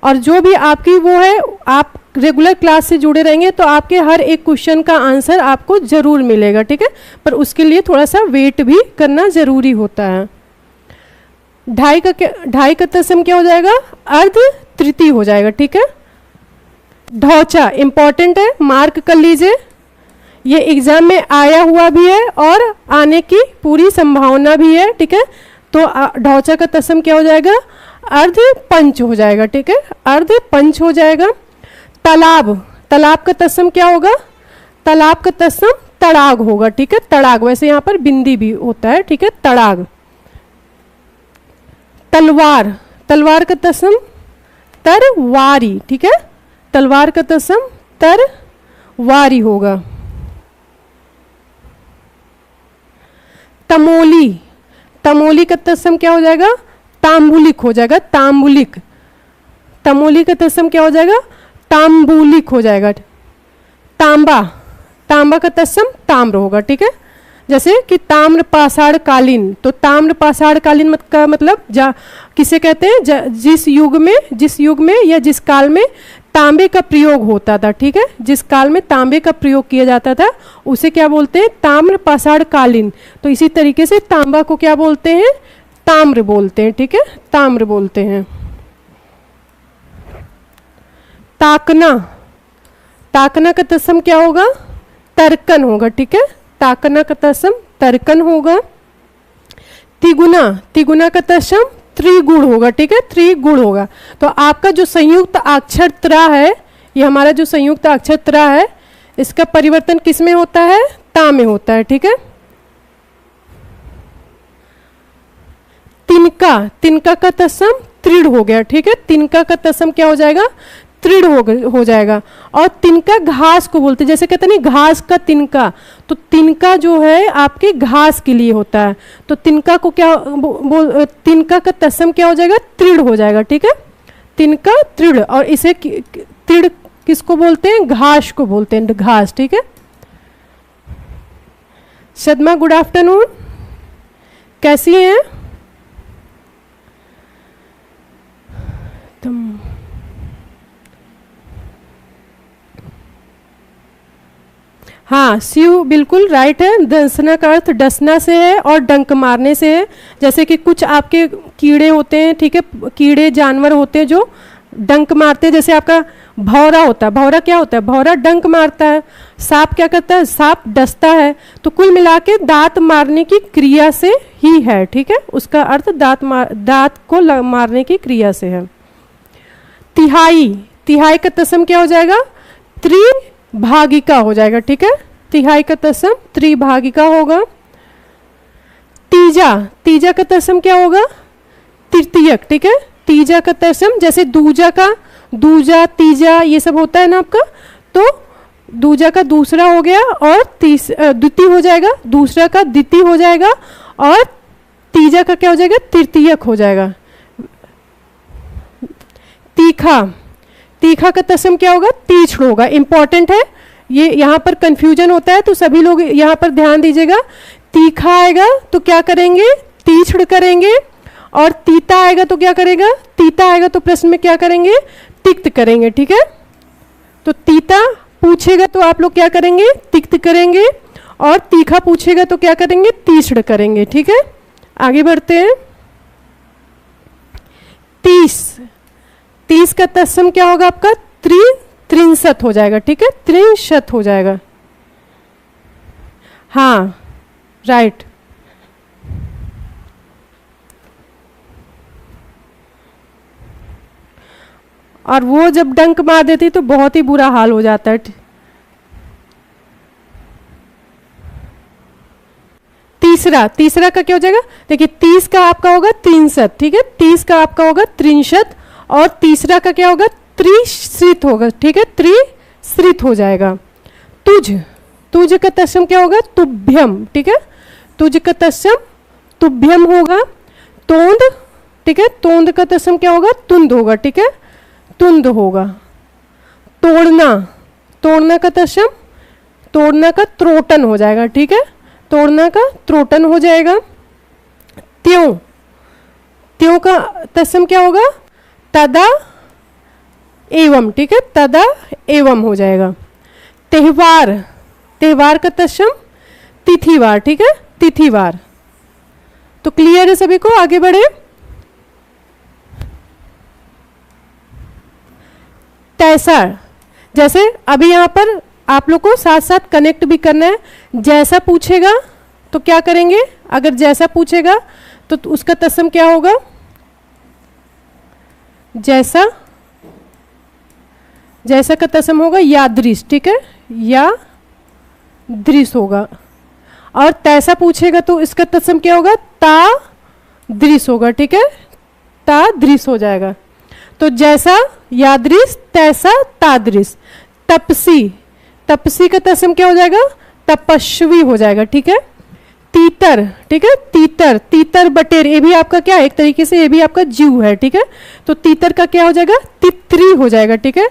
और जो भी आपकी वो है, आप रेगुलर क्लास से जुड़े रहेंगे तो आपके हर एक क्वेश्चन का आंसर आपको जरूर मिलेगा, ठीक है, पर उसके लिए थोड़ा सा वेट भी करना जरूरी होता है। ढाई का तत्सम क्या हो जाएगा, अर्ध तृतीय हो जाएगा, ठीक है। ढौचा इंपॉर्टेंट है, मार्क कर लीजिए, ये एग्जाम में आया हुआ भी है और आने की पूरी संभावना भी है, ठीक है। तो ढौचा का तत्सम क्या हो जाएगा, अर्ध पंच हो जाएगा, ठीक है, अर्ध पंच हो जाएगा। तालाब, तालाब का तत्सम क्या होगा, तालाब का तत्सम तड़ाग होगा, ठीक है, तड़ाग, वैसे यहाँ पर बिंदी भी होता है, ठीक है, तड़ाग। तलवार, तलवार का तत्सम तरवारी, ठीक है, तलवार का तत्सम तरवारी होगा। तमोली, तमोली का तत्सम क्या हो जाएगा, तांबुलिक हो जाएगा, तांबुलिक। तमोली का तत्सम क्या हो जाएगा, तांबुलिक हो जाएगा। तांबा, तांबा का तत्सम ताम्र होगा, ठीक है, जैसे कि ताम्र पाषाण कालीन, तो ताम्र पाषाण कालीन का मतलब किसे कहते हैं, जिस युग में या जिस काल में तांबे का प्रयोग होता था, ठीक है, जिस काल में तांबे का प्रयोग किया जाता था उसे क्या बोलते हैं, ताम्र पाषाण कालीन। तो इसी तरीके से तांबा को क्या बोलते हैं, ताम्र बोलते हैं, ठीक है, ताम्र बोलते हैं। ताकना, ताकना का तत्सम क्या होगा, तर्कन होगा, ठीक है, ताकना का तत्सम तर्कन होगा। तिगुना, तिगुना का तत्सम त्रिगुण होगा, ठीक है, त्रिगुण होगा। तो आपका जो संयुक्त अक्षर त्रा है, ये हमारा जो संयुक्त अक्षर त्रा है, इसका परिवर्तन किस में होता है, ता में होता है, ठीक है। तिनका, तिनका का तत्सम तृण हो गया, ठीक है, तिनका का तत्सम क्या हो जाएगा, तृण हो जाएगा। और तिनका घास को बोलते हैं, जैसे कहते हैं नहीं घास का तिनका, तो तिनका जो है आपके घास के लिए होता है, तो तिनका को क्या तिनका का तत्सम क्या हो जाएगा, तृण हो जाएगा, ठीक है, तिनका तृण। और इसे तृण किसको बोलते हैं, घास को बोलते हैं, घास, ठीक है। शर्मा गुड आफ्टरनून, कैसी हैं तुम? हाँ, शिव बिल्कुल राइट है। दंसना का अर्थ डसना से है और डंक मारने से है। जैसे कि कुछ आपके कीड़े होते हैं, ठीक है, कीड़े जानवर होते हैं जो डंक मारते हैं, जैसे आपका भौरा होता है। भौरा क्या होता है, भौरा डंक मारता है। सांप क्या करता है, सांप डसता है। तो कुल मिला के दांत मारने की क्रिया से ही है, ठीक है, उसका अर्थ दांत को मारने की क्रिया से है। तिहाई, तिहाई का तत्सम क्या हो जाएगा, त्रिभागिका हो जाएगा, ठीक है, तिहाई का तत्सम त्रिभागिका होगा। तीजा, तीजा का तत्सम क्या होगा, तृतीयक, ठीक है, तीजा का तत्सम जैसे दूजा का, दूजा तीजा ये सब होता है ना आपका, तो दूजा का दूसरा हो गया और द्वितीय हो जाएगा, दूसरा का द्वितीय हो जाएगा और तीजा का क्या हो जाएगा, तृतीयक हो जाएगा। तीखा, तीखा का तत्सम क्या होगा, तीक्ष्ण होगा। इंपॉर्टेंट है ये, यहाँ पर कंफ्यूजन होता है, तो सभी लोग यहाँ पर ध्यान दीजिएगा। तीखा आएगा तो क्या करेंगे, तीक्ष्ण करेंगे, और तीता आएगा तो क्या करेगा, तीता आएगा तो प्रश्न में क्या करेंगे, तिक्त करेंगे, ठीक है। तो तीता पूछेगा तो आप लोग क्या करेंगे, तिक्त करेंगे, और तीखा पूछेगा तो क्या करेंगे, तीक्ष्ण करेंगे, ठीक है। आगे बढ़ते हैं। तीस, तीस का तत्सम क्या होगा आपका, त्रिंशत हो जाएगा, ठीक है, त्रिंशत हो जाएगा। हाँ राइट। और वो जब डंक मार देती तो बहुत ही बुरा हाल हो जाता है। तीसरा, तीसरा का क्या हो जाएगा, देखिए 30 का आपका होगा त्रिंशत, ठीक है, 30 का आपका होगा त्रिंशत, और तीसरा का क्या होगा, त्रिश्रित होगा, ठीक है, त्रिश्रित हो जाएगा। तुझ, तुझ का तत्सम क्या होगा, तुभ्यम, ठीक है, तुझ का तत्सम तुभ्यम होगा। तोंद, ठीक है, तोंद का तत्सम क्या होगा, तुंद होगा, ठीक है, तुंद होगा। तोड़ना, तोड़ना का तत्सम, तोड़ना का त्रोटन हो जाएगा, ठीक है, तोड़ना का त्रोटन हो जाएगा। त्यों, त्यों का तत्सम क्या होगा, तदा एवं, ठीक है, तदा एवं हो जाएगा। त्योहार, त्योहार का तत्सम तिथिवार, ठीक है, तिथिवार। तो क्लियर है सभी को, आगे बढ़े। तैसा, जैसे अभी यहाँ पर आप लोग को साथ साथ कनेक्ट भी करना है। जैसा पूछेगा तो क्या करेंगे, अगर जैसा पूछेगा तो उसका तत्सम क्या होगा, जैसा, जैसा का तत्सम होगा यादृश, ठीक है, या दृश होगा। और तैसा पूछेगा तो इसका तत्सम क्या होगा, ता दृश होगा, ठीक है, ता दृश हो जाएगा। तो जैसा यादृश, तैसा तादृश। तपसी, तपसी का तत्सम क्या हो जाएगा, तपस्वी हो जाएगा, ठीक है। तीतर, ठीक है, तीतर, तीतर बटेर, ये भी आपका क्या है, एक तरीके से ये भी आपका जीव है, ठीक है। तो तीतर का क्या हो जाएगा, तित्री हो जाएगा, ठीक है,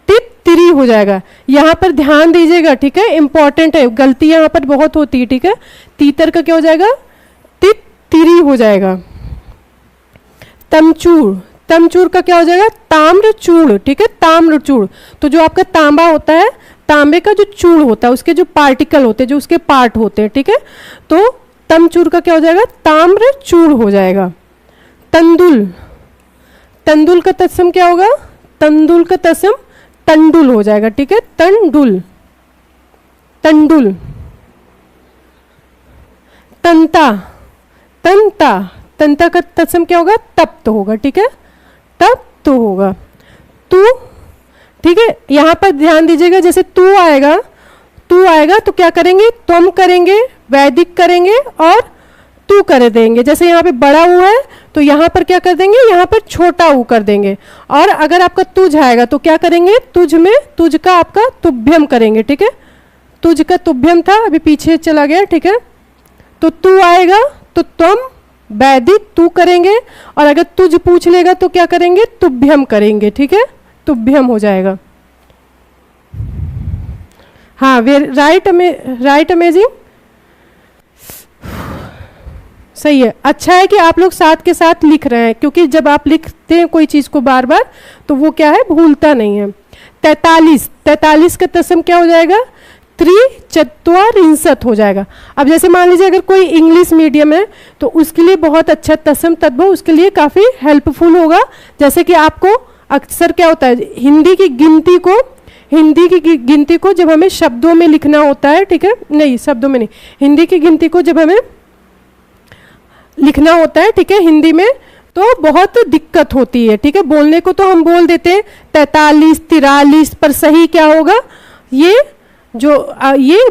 तित्री हो जाएगा। यहाँ पर ध्यान दीजिएगा, ठीक है, इंपॉर्टेंट है, गलती यहाँ पर बहुत होती है, ठीक है। तीतर का क्या हो जाएगा, तित्री हो जाएगा। तमचूर, तमचूर का क्या हो जाएगा, ताम्रचूर्ण, ठीक है, ताम्रचूर्ण। तो जो आपका तांबा होता है, तांबे का जो चूर्ण होता है, उसके जो पार्टिकल होते हैं, जो उसके पार्ट होते हैं, ठीक है, तो तमचूर का क्या हो जाएगा, ताम्रचूर्ण हो जाएगा। तंदुल, तंदुल का तत्सम क्या होगा, तंदुल का तत्सम तंडुल हो जाएगा, ठीक है, तंडुल, तंडुल। तंता, तंता, तंता का तत्सम क्या होगा, तप्त होगा, ठीक है, तप्त होगा। तू, ठीक है, यहाँ पर ध्यान दीजिएगा, जैसे तू आएगा, तू आएगा तो क्या करेंगे, तुम करेंगे, वैदिक करेंगे और तू कर देंगे। जैसे यहाँ पे बड़ा ऊ है तो यहाँ पर क्या कर देंगे, यहाँ पर छोटा ऊ कर देंगे। और अगर आपका तुझ आएगा तो क्या करेंगे, तुझ में तुझ का आपका तुभ्यम करेंगे, ठीक है। तुझ का तुभ्यम था, अभी पीछे चला गया, ठीक है। तो तू आएगा तो त्वम वैदिक तू करेंगे, और अगर तुझ पूछ लेगा तो क्या करेंगे, तुभ्यम करेंगे, ठीक है, तुभ्यम हो जाएगा। हाँ, राइट अमेजिंग, सही है। अच्छा है कि आप लोग साथ के साथ लिख रहे हैं, क्योंकि जब आप लिखते हैं कोई चीज को बार बार तो वो क्या है, भूलता नहीं है। 43 का तत्सम क्या हो जाएगा, त्रिचत्वारिंशत् हो जाएगा। अब जैसे मान लीजिए अगर कोई इंग्लिश मीडियम है तो उसके लिए बहुत अच्छा तत्सम तद्भव उसके लिए काफ़ी हेल्पफुल होगा। जैसे कि आपको अक्सर क्या होता है, हिंदी की गिनती को जब हमें शब्दों में लिखना होता है, ठीक है, नहीं शब्दों में नहीं, हिंदी की गिनती को जब हमें लिखना होता है, ठीक है, हिंदी में, तो बहुत दिक्कत होती है, ठीक है। बोलने को तो हम बोल देते हैं 43, 43, पर सही क्या होगा, ये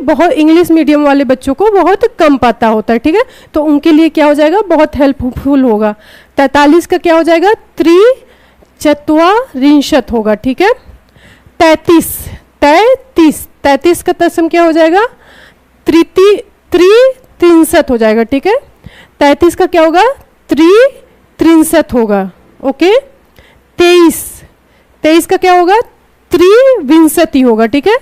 बहुत इंग्लिश मीडियम वाले बच्चों को बहुत कम पता होता है, ठीक है। तो उनके लिए क्या हो जाएगा, बहुत हेल्पफुल होगा। 43 का क्या हो जाएगा, त्रिचत्वारिंशत् होगा, ठीक है। 33 का तत्सम क्या हो जाएगा, त्रित्रिंशत् हो जाएगा, ठीक है। 33 का क्या होगा, त्रित्रिंशत् होगा, ओके। 23 का क्या होगा, त्रिविंशति होगा, ठीक है।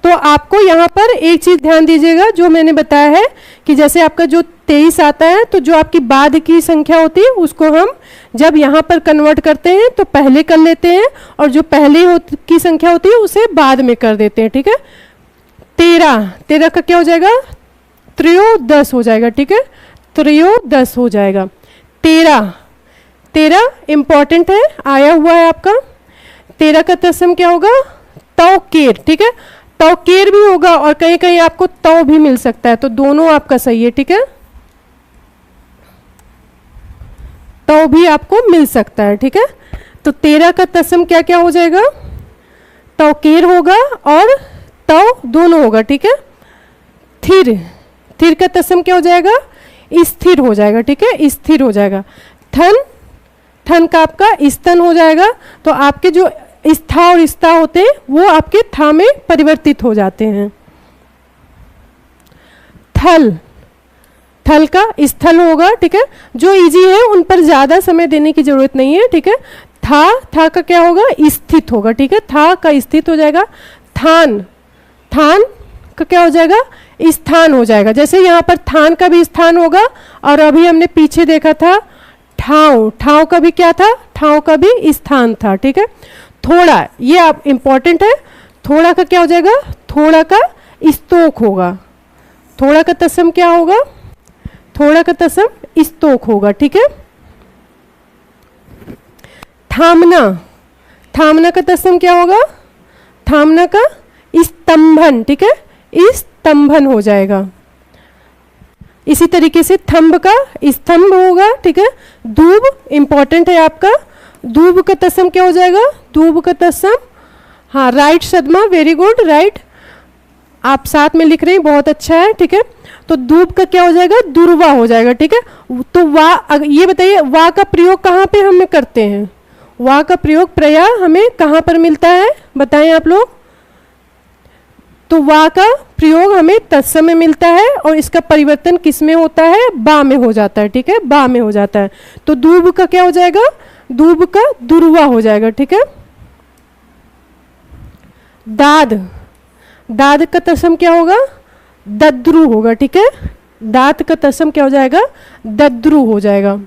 तो आपको यहाँ पर एक चीज ध्यान दीजिएगा, जो मैंने बताया है कि जैसे आपका जो 23 आता है तो जो आपकी बाद की संख्या होती है उसको हम जब यहाँ पर कन्वर्ट करते हैं तो पहले कर लेते हैं, और जो पहले की संख्या होती है उसे बाद में कर देते हैं, ठीक है। 13 का क्या हो जाएगा, त्रयोदश हो जाएगा, ठीक है, त्रयोदश हो जाएगा। 13 इंपॉर्टेंट है, आया हुआ है आपका। 13 का तत्सम क्या होगा, तौकेर, ठीक है। तौकेर भी होगा और कहीं कहीं आपको तौ भी मिल सकता है, तो दोनों आपका सही है, ठीक है। तौ भी आपको मिल सकता है, ठीक है। तो 13 का तत्सम क्या क्या हो जाएगा, तौकेर होगा और तौ दोनों होगा, ठीक है। थिर का तत्सम क्या हो जाएगा, स्थिर हो जाएगा, ठीक है, स्थिर हो जाएगा। थन का आपका स्तन हो जाएगा, तो आपके जो स्था और स्था होते हैं वो आपके था में परिवर्तित हो जाते हैं। थल का स्थल होगा, ठीक है। जो इजी है उन पर ज्यादा समय देने की जरूरत नहीं है, ठीक है। था का क्या होगा, स्थित होगा, ठीक है, था का स्थित हो जाएगा। थान का क्या हो जाएगा, स्थान हो जाएगा। जैसे यहाँ पर थान का भी स्थान होगा, और अभी हमने पीछे देखा था ठाव का भी क्या था, ठाव का भी स्थान था, ठीक है। थोड़ा, ये आप इंपॉर्टेंट है, थोड़ा का क्या हो जाएगा, थोड़ा का स्तोक होगा। थोड़ा का तत्सम क्या होगा, थोड़ा का तत्सम स्तोक होगा, ठीक है। थामना का तत्सम क्या होगा, थामना का स्तंभन, ठीक है, स्तंभन हो जाएगा। इसी तरीके से थंब का स्तंभ होगा, ठीक है। दूब इंपॉर्टेंट है आपका, दूब का तत्सम क्या हो जाएगा, दूब का तत्सम, हाँ राइट सदमा, वेरी गुड, राइट, आप साथ में लिख रहे हैं, बहुत अच्छा है, ठीक है। तो दूब का क्या हो जाएगा, दुर्वा हो जाएगा, ठीक है। तो ये बताइए वा का प्रयोग कहाँ पे हम करते हैं, वा का प्रयोग प्रया हमें कहाँ पर मिलता है, बताएं आप लोग। तो वा का प्रयोग हमें तत्सम में मिलता है, और इसका परिवर्तन किस में होता है, बा में हो जाता है, ठीक है, बा में हो जाता है। तो दूब का क्या हो जाएगा, दूब का दुर्वा हो जाएगा, ठीक है। दाद का तत्सम क्या होगा, दद्रु होगा, ठीक है। दांत का तत्सम क्या हो जाएगा, दद्रु हो जाएगा।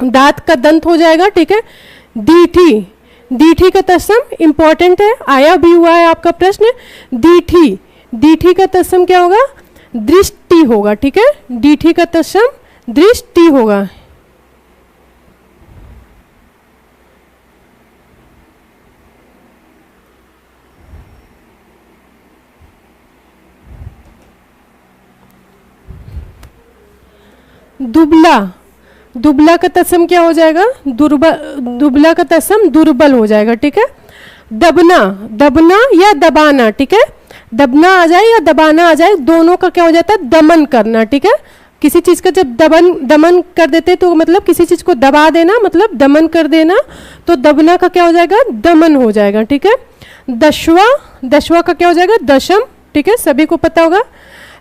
दांत का दंत हो जाएगा, ठीक है। दीठी का तत्सम इंपॉर्टेंट है, आया भी हुआ है आपका प्रश्न। दीठी का तत्सम क्या होगा, दृष्टि होगा, ठीक है। दीठी का तत्सम दृष्टि होगा। दुबला का तत्सम क्या हो जाएगा, दुबला का तत्सम दुर्बल हो जाएगा, ठीक है। दबना या दबाना, ठीक है। दबना आ जाए या दबाना आ जाए, दोनों का क्या हो जाता है, दमन करना, ठीक है। किसी चीज का जब दमन कर देते तो मतलब किसी चीज को दबा देना, मतलब दमन कर देना, तो दबना का क्या हो जाएगा, दमन हो जाएगा। ठीक है। दशवा का क्या हो जाएगा, दशम। ठीक है, सभी को पता होगा।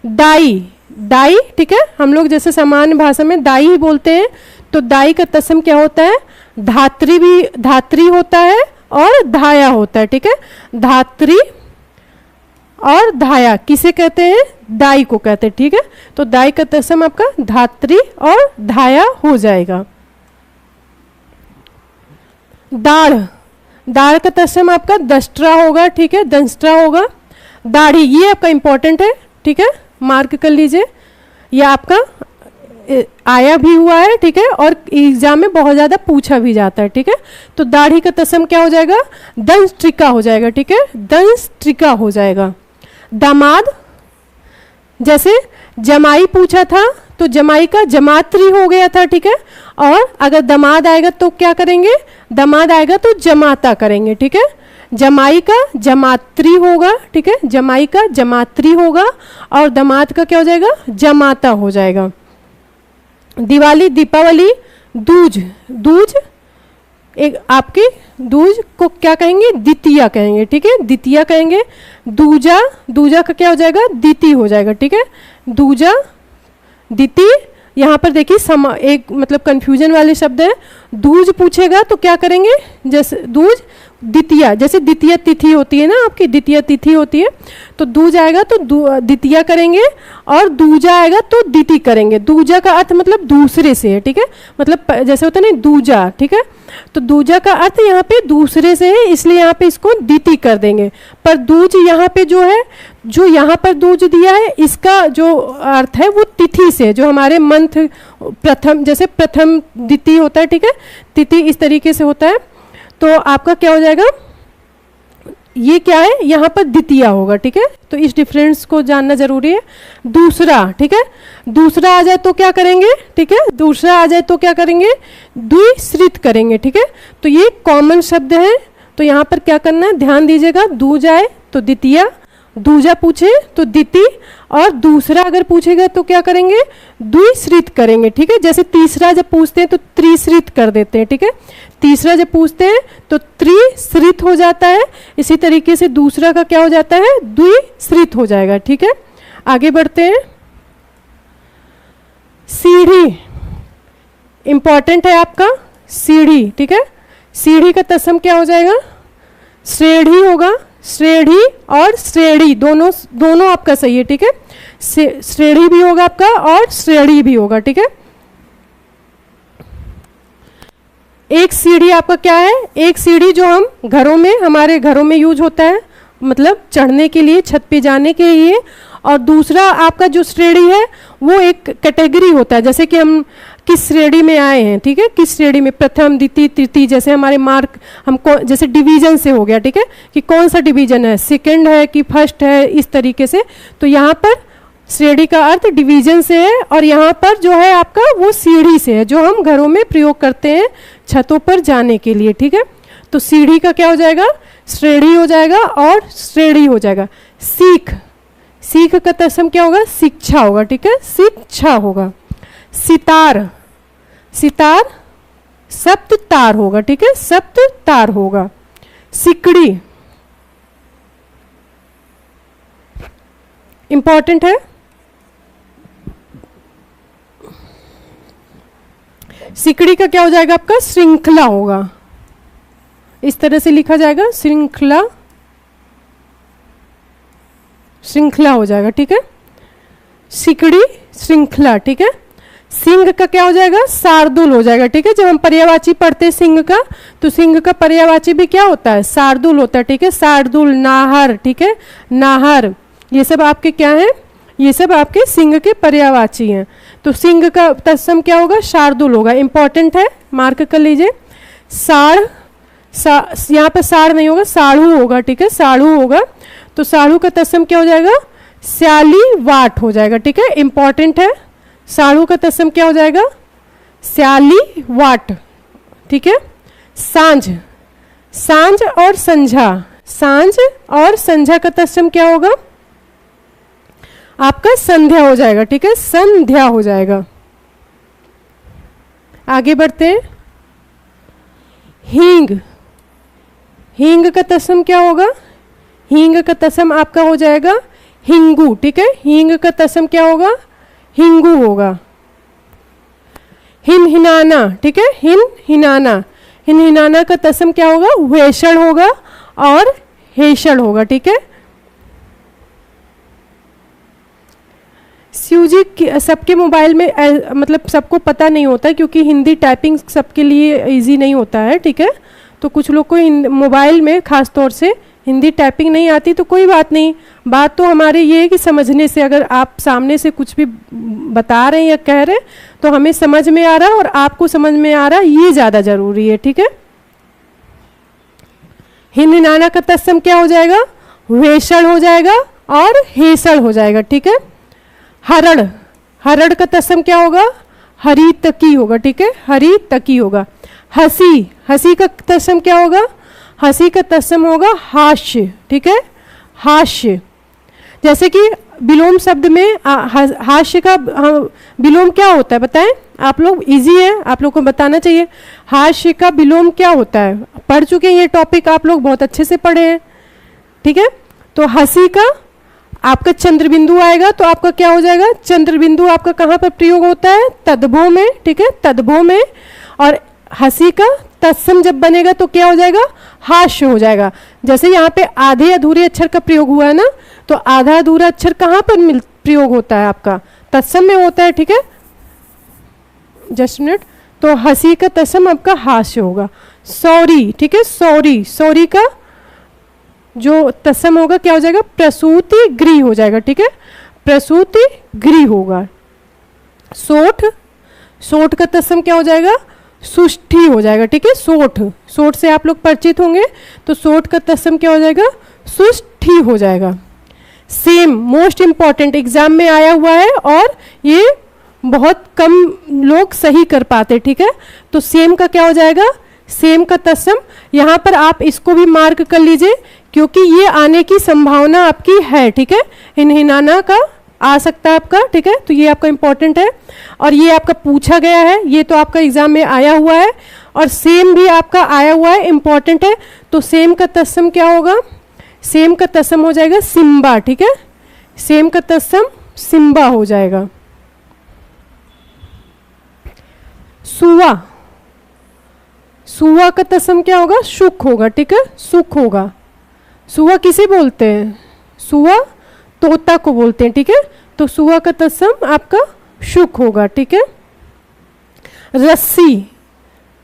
दाई, ठीक है, हम लोग जैसे सामान्य भाषा में दाई ही बोलते हैं, तो दाई का तत्सम क्या होता है, धात्री होता है और धाया होता है। ठीक है, धात्री और धाया किसे कहते हैं, दाई को कहते हैं। ठीक है, तो दाई का तत्सम आपका धात्री और धाया हो जाएगा। दाढ़ का तत्सम आपका दष्ट्रा होगा। ठीक है, दंष्ट्रा होगा। दाढ़ी, ये आपका इंपॉर्टेंट है। ठीक है, मार्क कर लीजिए, ये आपका आया भी हुआ है। ठीक है, और एग्जाम में बहुत ज्यादा पूछा भी जाता है। ठीक है, तो दाढ़ी का तत्सम क्या हो जाएगा, दंष्ट्रिका हो जाएगा। ठीक है, दंष्ट्रिका हो जाएगा। दामाद, जैसे जमाई पूछा था तो जमाई का जमात्री हो गया था। ठीक है, और अगर दामाद आएगा तो क्या करेंगे, दामाद आएगा तो जमाता करेंगे। ठीक है, जमाई का जमात्री होगा। ठीक है, जमाई का जमात्री होगा और दामाद का क्या हो जाएगा, जमाता हो जाएगा। दीपावली, दूज एक आपके दूज को क्या कहेंगे, द्वितीया कहेंगे। ठीक है, द्वितीया कहेंगे। दूजा का क्या हो जाएगा, द्वितीय हो जाएगा। ठीक है, दूजा द्वितीय। यहाँ पर देखिए एक मतलब कंफ्यूजन वाले शब्द है। दूज पूछेगा तो क्या करेंगे, जैसे दूज द्वितीया, जैसे द्वितीय तिथि होती है ना आपकी, द्वितीय तिथि होती है, तो दूज आएगा तो द्वितीया करेंगे और दूजा आएगा तो द्वितीय करेंगे। दूजा का अर्थ मतलब दूसरे से है। ठीक है, मतलब जैसे होता है ना दूजा। ठीक है, तो दूजा का अर्थ यहाँ पे दूसरे से है, इसलिए यहाँ पे इसको द्वितीय कर देंगे। पर दूज यहाँ पे जो है, जो यहाँ पर दूज दिया है, इसका जो अर्थ है वो तिथि से, जो हमारे मंथ प्रथम, जैसे प्रथम द्वितीय होता है। ठीक है, तिथि इस तरीके से होता है। तो आपका क्या हो जाएगा, ये क्या है, यहाँ पर द्वितीय होगा। ठीक है, तो इस डिफरेंस को जानना जरूरी है। दूसरा, ठीक है, दूसरा आ जाए तो क्या करेंगे, ठीक है, दूसरा आ जाए तो क्या करेंगे, द्विश्रित करेंगे। ठीक है, तो ये कॉमन शब्द है, तो यहाँ पर क्या करना है, ध्यान दीजिएगा। दूज आए तो द्वितीय, दूजा पूछे तो द्वितीय, और दूसरा अगर पूछेगा तो क्या करेंगे, द्विश्रित करेंगे। ठीक है, जैसे तीसरा जब पूछते हैं तो त्रिश्रित कर देते हैं। ठीक है, तीसरा जब पूछते हैं तो त्रिश्रित हो जाता है, इसी तरीके से दूसरा का क्या हो जाता है, द्विश्रित हो जाएगा। ठीक है, आगे बढ़ते हैं। सीढ़ी इंपॉर्टेंट है आपका, सीढ़ी। ठीक है, सीढ़ी का तत्सम क्या हो जाएगा, श्रेणी होगा। श्रेणी और श्रेणी दोनों आपका सही है। ठीक है, श्रेणी भी होगा आपका और श्रेणी भी होगा। ठीक है, एक सीढ़ी आपका क्या है, एक सीढ़ी जो हम घरों में, हमारे घरों में यूज होता है, मतलब चढ़ने के लिए, छत पे जाने के लिए। और दूसरा आपका जो श्रेणी है वो एक कैटेगरी होता है, जैसे कि हम किस श्रेणी में आए हैं। ठीक है, किस श्रेणी में, प्रथम द्वितीय तृतीय, जैसे हमारे मार्क हमको जैसे डिवीजन से हो गया। ठीक है, कि कौन सा डिवीजन है, सेकंड है कि फर्स्ट है, इस तरीके से। तो यहाँ पर श्रेणी का अर्थ डिवीजन से है, और यहाँ पर जो है आपका वो सीढ़ी से है, जो हम घरों में प्रयोग करते हैं छतों पर जाने के लिए। ठीक है, तो सीढ़ी का क्या हो जाएगा, श्रेणी हो जाएगा और श्रेणी हो जाएगा। सीख का तत्सम क्या होगा, शिक्षा होगा। ठीक है, शिक्षा होगा। सितार सप्त तार होगा। ठीक है, सप्त तार होगा। सिकड़ी इंपॉर्टेंट है। सिकड़ी का क्या हो जाएगा आपका, श्रृंखला होगा। इस तरह से लिखा जाएगा, श्रृंखला हो जाएगा। ठीक है, सिकड़ी श्रृंखला। ठीक है, सिंह का क्या हो जाएगा, शार्दुल हो जाएगा। ठीक है, जब हम पर्यायवाची पढ़ते हैं सिंह का, तो सिंह का पर्यायवाची भी क्या होता है, शार्दुल होता है। ठीक है, शार्दुल, नाहर। ठीक है, नाहर, ये सब आपके क्या हैं, ये सब आपके सिंह के पर्यायवाची हैं। तो सिंह का तत्सम क्या होगा, शार्दुल होगा। इंपॉर्टेंट है, मार्क कर लीजिए। साढ़, यहाँ पर साढ़ नहीं होगा, साढ़ू होगा। ठीक है, साढ़ू होगा। तो साढ़ू का तत्सम क्या हो जाएगा, स्याली वाट हो जाएगा। ठीक है, इंपॉर्टेंट है। साढ़ू का तत्सम क्या हो जाएगा, स्याली वाट। ठीक है, सांझ और संझा, सांझ और संझा का तत्सम क्या होगा, आपका संध्या हो जाएगा, ठीक है, संध्या हो जाएगा। आगे बढ़ते हैं। हींग, हींग का तत्सम क्या होगा? हींग का तत्सम आपका हो जाएगा हिंगू, ठीक है, हींग का तत्सम क्या होगा? हिंगू होगा। हिन हिनाना, ठीक है, हिन हिनाना, हिन हिनाना का तत्सम क्या होगा? वेषण होगा और हेषण होगा, ठीक है। शिव जी सबके मोबाइल में मतलब सबको पता नहीं होता क्योंकि हिंदी टाइपिंग सबके लिए इजी नहीं होता है, ठीक है। तो कुछ लोग को मोबाइल में खास तौर से हिंदी टाइपिंग नहीं आती, तो कोई बात नहीं। बात तो हमारे ये है कि समझने से, अगर आप सामने से कुछ भी बता रहे हैं या कह रहे हैं तो हमें समझ में आ रहा है और आपको समझ में आ रहा है, ये ज़्यादा जरूरी है, ठीक है। हिन हिनाना का तत्सम क्या हो जाएगा? वेषण हो जाएगा और हेषण हो जाएगा, ठीक है। हरण, हरण का तत्सम क्या होगा? हरितकी होगा, ठीक है, हरितकी होगा। हंसी, हंसी का तत्सम क्या होगा? हंसी का तत्सम होगा हास्य, ठीक है, हास्य। जैसे कि विलोम शब्द में हास्य का विलोम क्या होता है बताएं आप लोग? इजी है, आप लोग को बताना चाहिए। हास्य का विलोम क्या होता है? पढ़ चुके हैं ये टॉपिक, आप लोग बहुत अच्छे से पढ़े हैं, ठीक है। तो हंसी का आपका चंद्रबिंदु आएगा, तो आपका क्या हो जाएगा? चंद्रबिंदु आपका कहाँ पर प्रयोग होता है? तद्भव में, ठीक है, तद्भव में। और हंसी का तत्सम जब बनेगा तो क्या हो जाएगा? हास्य हो जाएगा। जैसे यहाँ पे आधे अधूरे अक्षर का प्रयोग हुआ है ना, तो आधा अधूरा अक्षर कहाँ पर प्रयोग होता है? आपका तत्सम में होता है, ठीक है। Just minute. तो हंसी का तत्सम आपका हास्य होगा। सॉरी, ठीक है, सॉरी, सॉरी का जो तत्सम होगा क्या हो जाएगा? प्रसूति गृह हो जाएगा, ठीक है, प्रसूति गृह होगा। सोठ, सोठ का तत्सम क्या हो जाएगा? सुष्ठी हो जाएगा, ठीक है, सोठ, सोठ से आप लोग परिचित होंगे, तो सोठ का तत्सम क्या हो जाएगा? सुष्ठी हो जाएगा। सेम, मोस्ट इंपॉर्टेंट, एग्जाम में आया हुआ है और ये बहुत कम लोग सही कर पाते, ठीक है। तो सेम का क्या हो जाएगा? सेम का तत्सम, यहाँ पर आप इसको भी मार्क कर लीजिए क्योंकि ये आने की संभावना आपकी है, ठीक है। हिन हिनाना का आ सकता है आपका, ठीक है, तो ये आपका इंपॉर्टेंट है और ये आपका पूछा गया है, ये तो आपका एग्जाम में आया हुआ है। और सेम भी आपका आया हुआ है, इंपॉर्टेंट है। तो सेम का तत्सम क्या होगा? सेम का तत्सम हो जाएगा सिम्बा, ठीक है, सेम का तत्सम सिम्बा हो जाएगा। सुवा, सुवा का तत्सम क्या होगा? सुख होगा, ठीक है, सुख होगा। सुवा किसे बोलते हैं? सुवा तोता को बोलते हैं, ठीक है। तो सुवा का तत्सम आपका सुख होगा, ठीक है। रस्सी,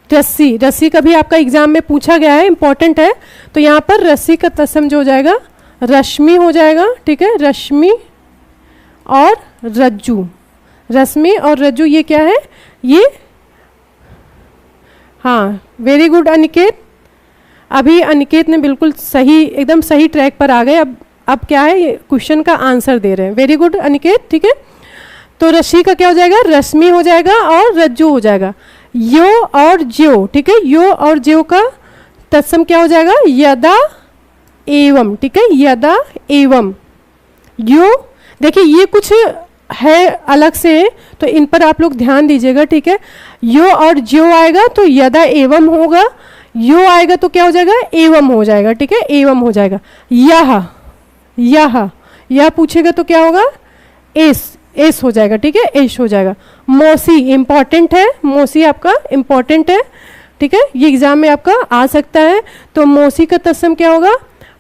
रस्सी, रस्सी का भी आपका एग्जाम में पूछा गया है, इंपॉर्टेंट है। तो यहाँ पर रस्सी का तत्सम जो हो जाएगा रश्मि हो जाएगा, ठीक है, रश्मि और रज्जु, रश्मि और रज्जु, ये क्या है? ये, हाँ, वेरी गुड अनिकेत, अभी अनिकेत ने बिल्कुल सही, एकदम सही ट्रैक पर आ गए। अब क्या है? ये क्वेश्चन का आंसर दे रहे हैं, वेरी गुड अनिकेत, ठीक है। तो रश्मि का क्या हो जाएगा? रश्मि हो जाएगा और रज्जु हो जाएगा। यो और ज्यो, ठीक है, यो और ज्यो का तत्सम क्या हो जाएगा? यदा एवं, ठीक है, यदा एवं। यो, देखिए ये कुछ है अलग से, तो इन पर आप लोग ध्यान दीजिएगा, ठीक है। यो और ज्यो आएगा तो यदा एवं होगा, यो आएगा तो क्या हो जाएगा? एवं हो जाएगा, ठीक है, एवं हो जाएगा। यह, यह पूछेगा तो क्या होगा? एस, एस हो जाएगा, ठीक है, एस हो जाएगा। मौसी, इंपॉर्टेंट है, मौसी आपका इंपॉर्टेंट है, ठीक है, ये एग्जाम में आपका आ सकता है। तो मौसी का तत्सम क्या होगा?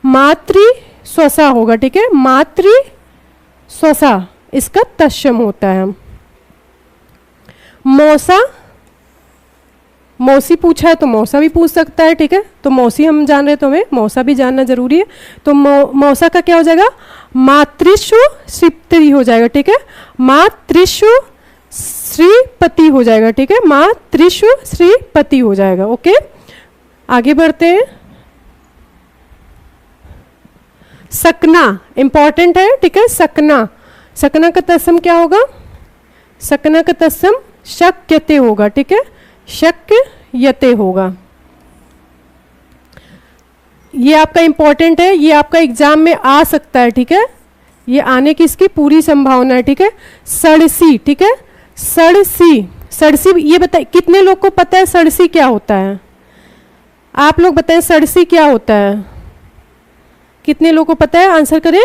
मातृ स्वसा होगा, ठीक है, मातृ स्वसा इसका तत्सम होता है। मौसा, मौसी पूछा है तो मौसा भी पूछ सकता है, ठीक है। तो मौसी हम जान रहे तो हमें मौसा भी जानना जरूरी है। तो मौसा का क्या हो जाएगा? मातृश्व श्रीपति हो जाएगा, ठीक है, मातृश्व श्रीपति हो जाएगा, ठीक है, मातृश्व श्रीपति हो जाएगा। ओके, आगे बढ़ते हैं। सकना इंपॉर्टेंट है, ठीक है, सकना, सकना का तत्सम क्या होगा? सकना का तत्सम शक्यते होगा, ठीक है, शक्यते होगा। ये आपका इंपॉर्टेंट है, ये आपका एग्जाम में आ सकता है, ठीक है, ये आने की इसकी पूरी संभावना है, ठीक है। सड़सी, ठीक है, सड़सी, सड़सी, ये बताइए कितने लोग को पता है सड़सी क्या होता है? आप लोग बताएं सड़सी क्या होता है, कितने लोग को पता है? आंसर करें।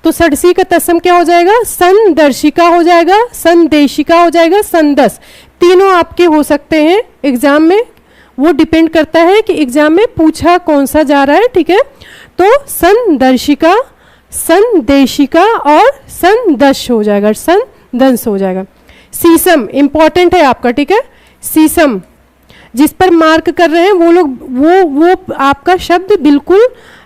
तो सड़सी का तत्सम क्या हो जाएगा? संदर्शिका हो जाएगा, संदेशिका हो जाएगा, संदस। तीनों आपके हो सकते हैं एग्जाम में, वो डिपेंड करता है कि एग्जाम में पूछा कौन सा जा रहा है, ठीक है। तो संदर्शिका, संदेशिका और संदश हो जाएगा, संदंश हो जाएगा। सीसम इंपॉर्टेंट है आपका, ठीक है। सीसम जिस पर मार्क कर रहे हैं वो लोग वो आपका शब्द बिल्कुल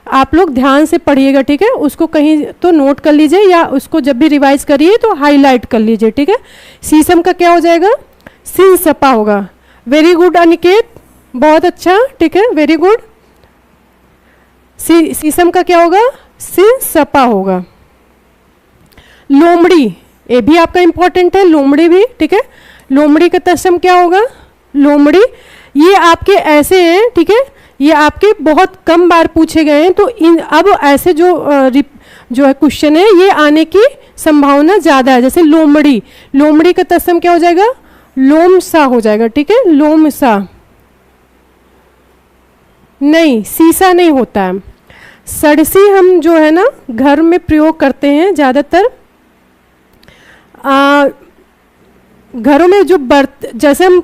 आप लोग ध्यान से पढ़िएगा, ठीक है। उसको कहीं तो नोट कर लीजिए या उसको जब भी रिवाइज करिए तो हाईलाइट कर लीजिए, ठीक है। सीसम का क्या हो जाएगा? सिन सपा होगा। वेरी गुड अनिकेत, बहुत अच्छा, ठीक है, वेरी गुड। सीसम का क्या होगा? सिन सपा होगा। लोमड़ी, ये भी आपका इंपॉर्टेंट है, लोमड़ी भी, ठीक है। लोमड़ी का तत्सम क्या होगा? लोमड़ी, ये आपके ऐसे हैं, ठीक है, ये आपके बहुत कम बार पूछे गए हैं, तो इन अब ऐसे जो है क्वेश्चन है ये आने की संभावना ज्यादा है। जैसे लोमड़ी, लोमड़ी का तत्सम क्या हो जाएगा? लोमसा हो जाएगा, ठीक है, लोमसा। नहीं, सीसा नहीं होता है। सड़सी हम जो है ना घर में प्रयोग करते हैं ज्यादातर, घरों में जो जैसे हम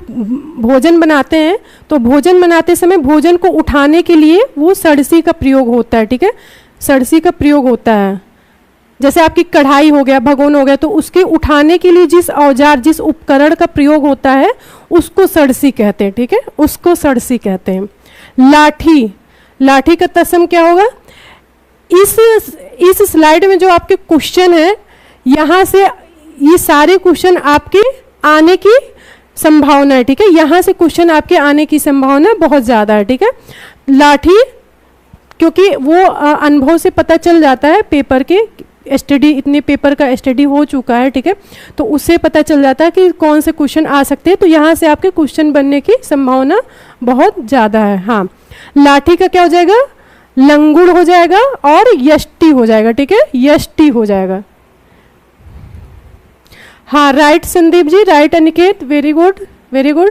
भोजन बनाते हैं तो भोजन बनाते समय भोजन को उठाने के लिए वो सड़सी का प्रयोग होता है, ठीक है, सड़सी का प्रयोग होता है। जैसे आपकी कढ़ाई हो गया, भगोन हो गया, तो उसके उठाने के लिए जिस औजार, जिस उपकरण का प्रयोग होता है उसको सड़सी कहते हैं, ठीक है, उसको सड़सी कहते हैं। लाठी, लाठी का तत्सम क्या होगा? इस स्लाइड में जो आपके क्वेश्चन है, यहाँ से ये सारे क्वेश्चन आपके आने की संभावना है, ठीक है, यहाँ से क्वेश्चन आपके आने की संभावना बहुत ज़्यादा है, ठीक है। लाठी, क्योंकि वो अनुभव से पता चल जाता है, पेपर के स्टडी, इतने पेपर का स्टडी हो चुका है, ठीक है, तो उससे पता चल जाता है कि कौन से क्वेश्चन आ सकते हैं, तो यहाँ से आपके क्वेश्चन बनने की संभावना बहुत ज़्यादा है। हाँ, लाठी का क्या हो जाएगा? लंगुड़ हो जाएगा और यष्टि हो जाएगा, ठीक है, यष्टि हो जाएगा। हाँ, right Sandeep ji, right Aniket, very good, very good,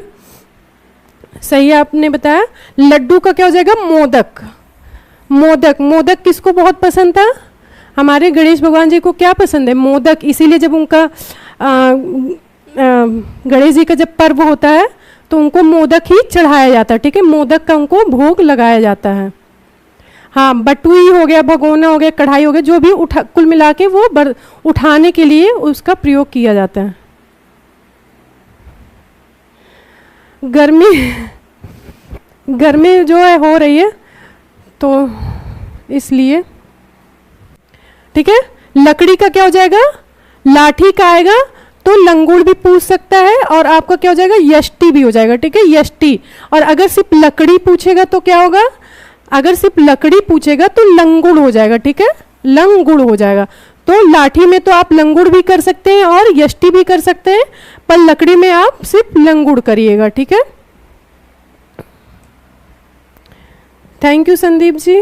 सही आपने बताया। लड्डू का क्या हो जाएगा? मोदक, मोदक, मोदक किसको बहुत पसंद था? हमारे गणेश भगवान जी को क्या पसंद है? मोदक। इसीलिए जब उनका गणेश जी का जब पर्व होता है तो उनको मोदक ही चढ़ाया जाता है, ठीक है, मोदक का उनको भोग लगाया जाता है। हाँ, बटुई हो गया, भगोना हो गया, कढ़ाई हो गया, जो भी कुल मिला के वो उठाने के लिए उसका प्रयोग किया जाता है। गर्मी जो है हो रही है तो इसलिए, ठीक है। लकड़ी का क्या हो जाएगा? लाठी का आएगा तो लंगूड़ भी पूछ सकता है और आपका क्या हो जाएगा? यष्टि भी हो जाएगा, ठीक है, यष्टि। और अगर सिर्फ लकड़ी पूछेगा तो क्या होगा? अगर सिर्फ लकड़ी पूछेगा तो लंगुड़ हो जाएगा, ठीक है, लंगुड़ हो जाएगा। तो लाठी में तो आप लंगुड़ भी कर सकते हैं और यष्टि भी कर सकते हैं, पर लकड़ी में आप सिर्फ लंगुड़ करिएगा, ठीक है। Thank you Sandeep ji.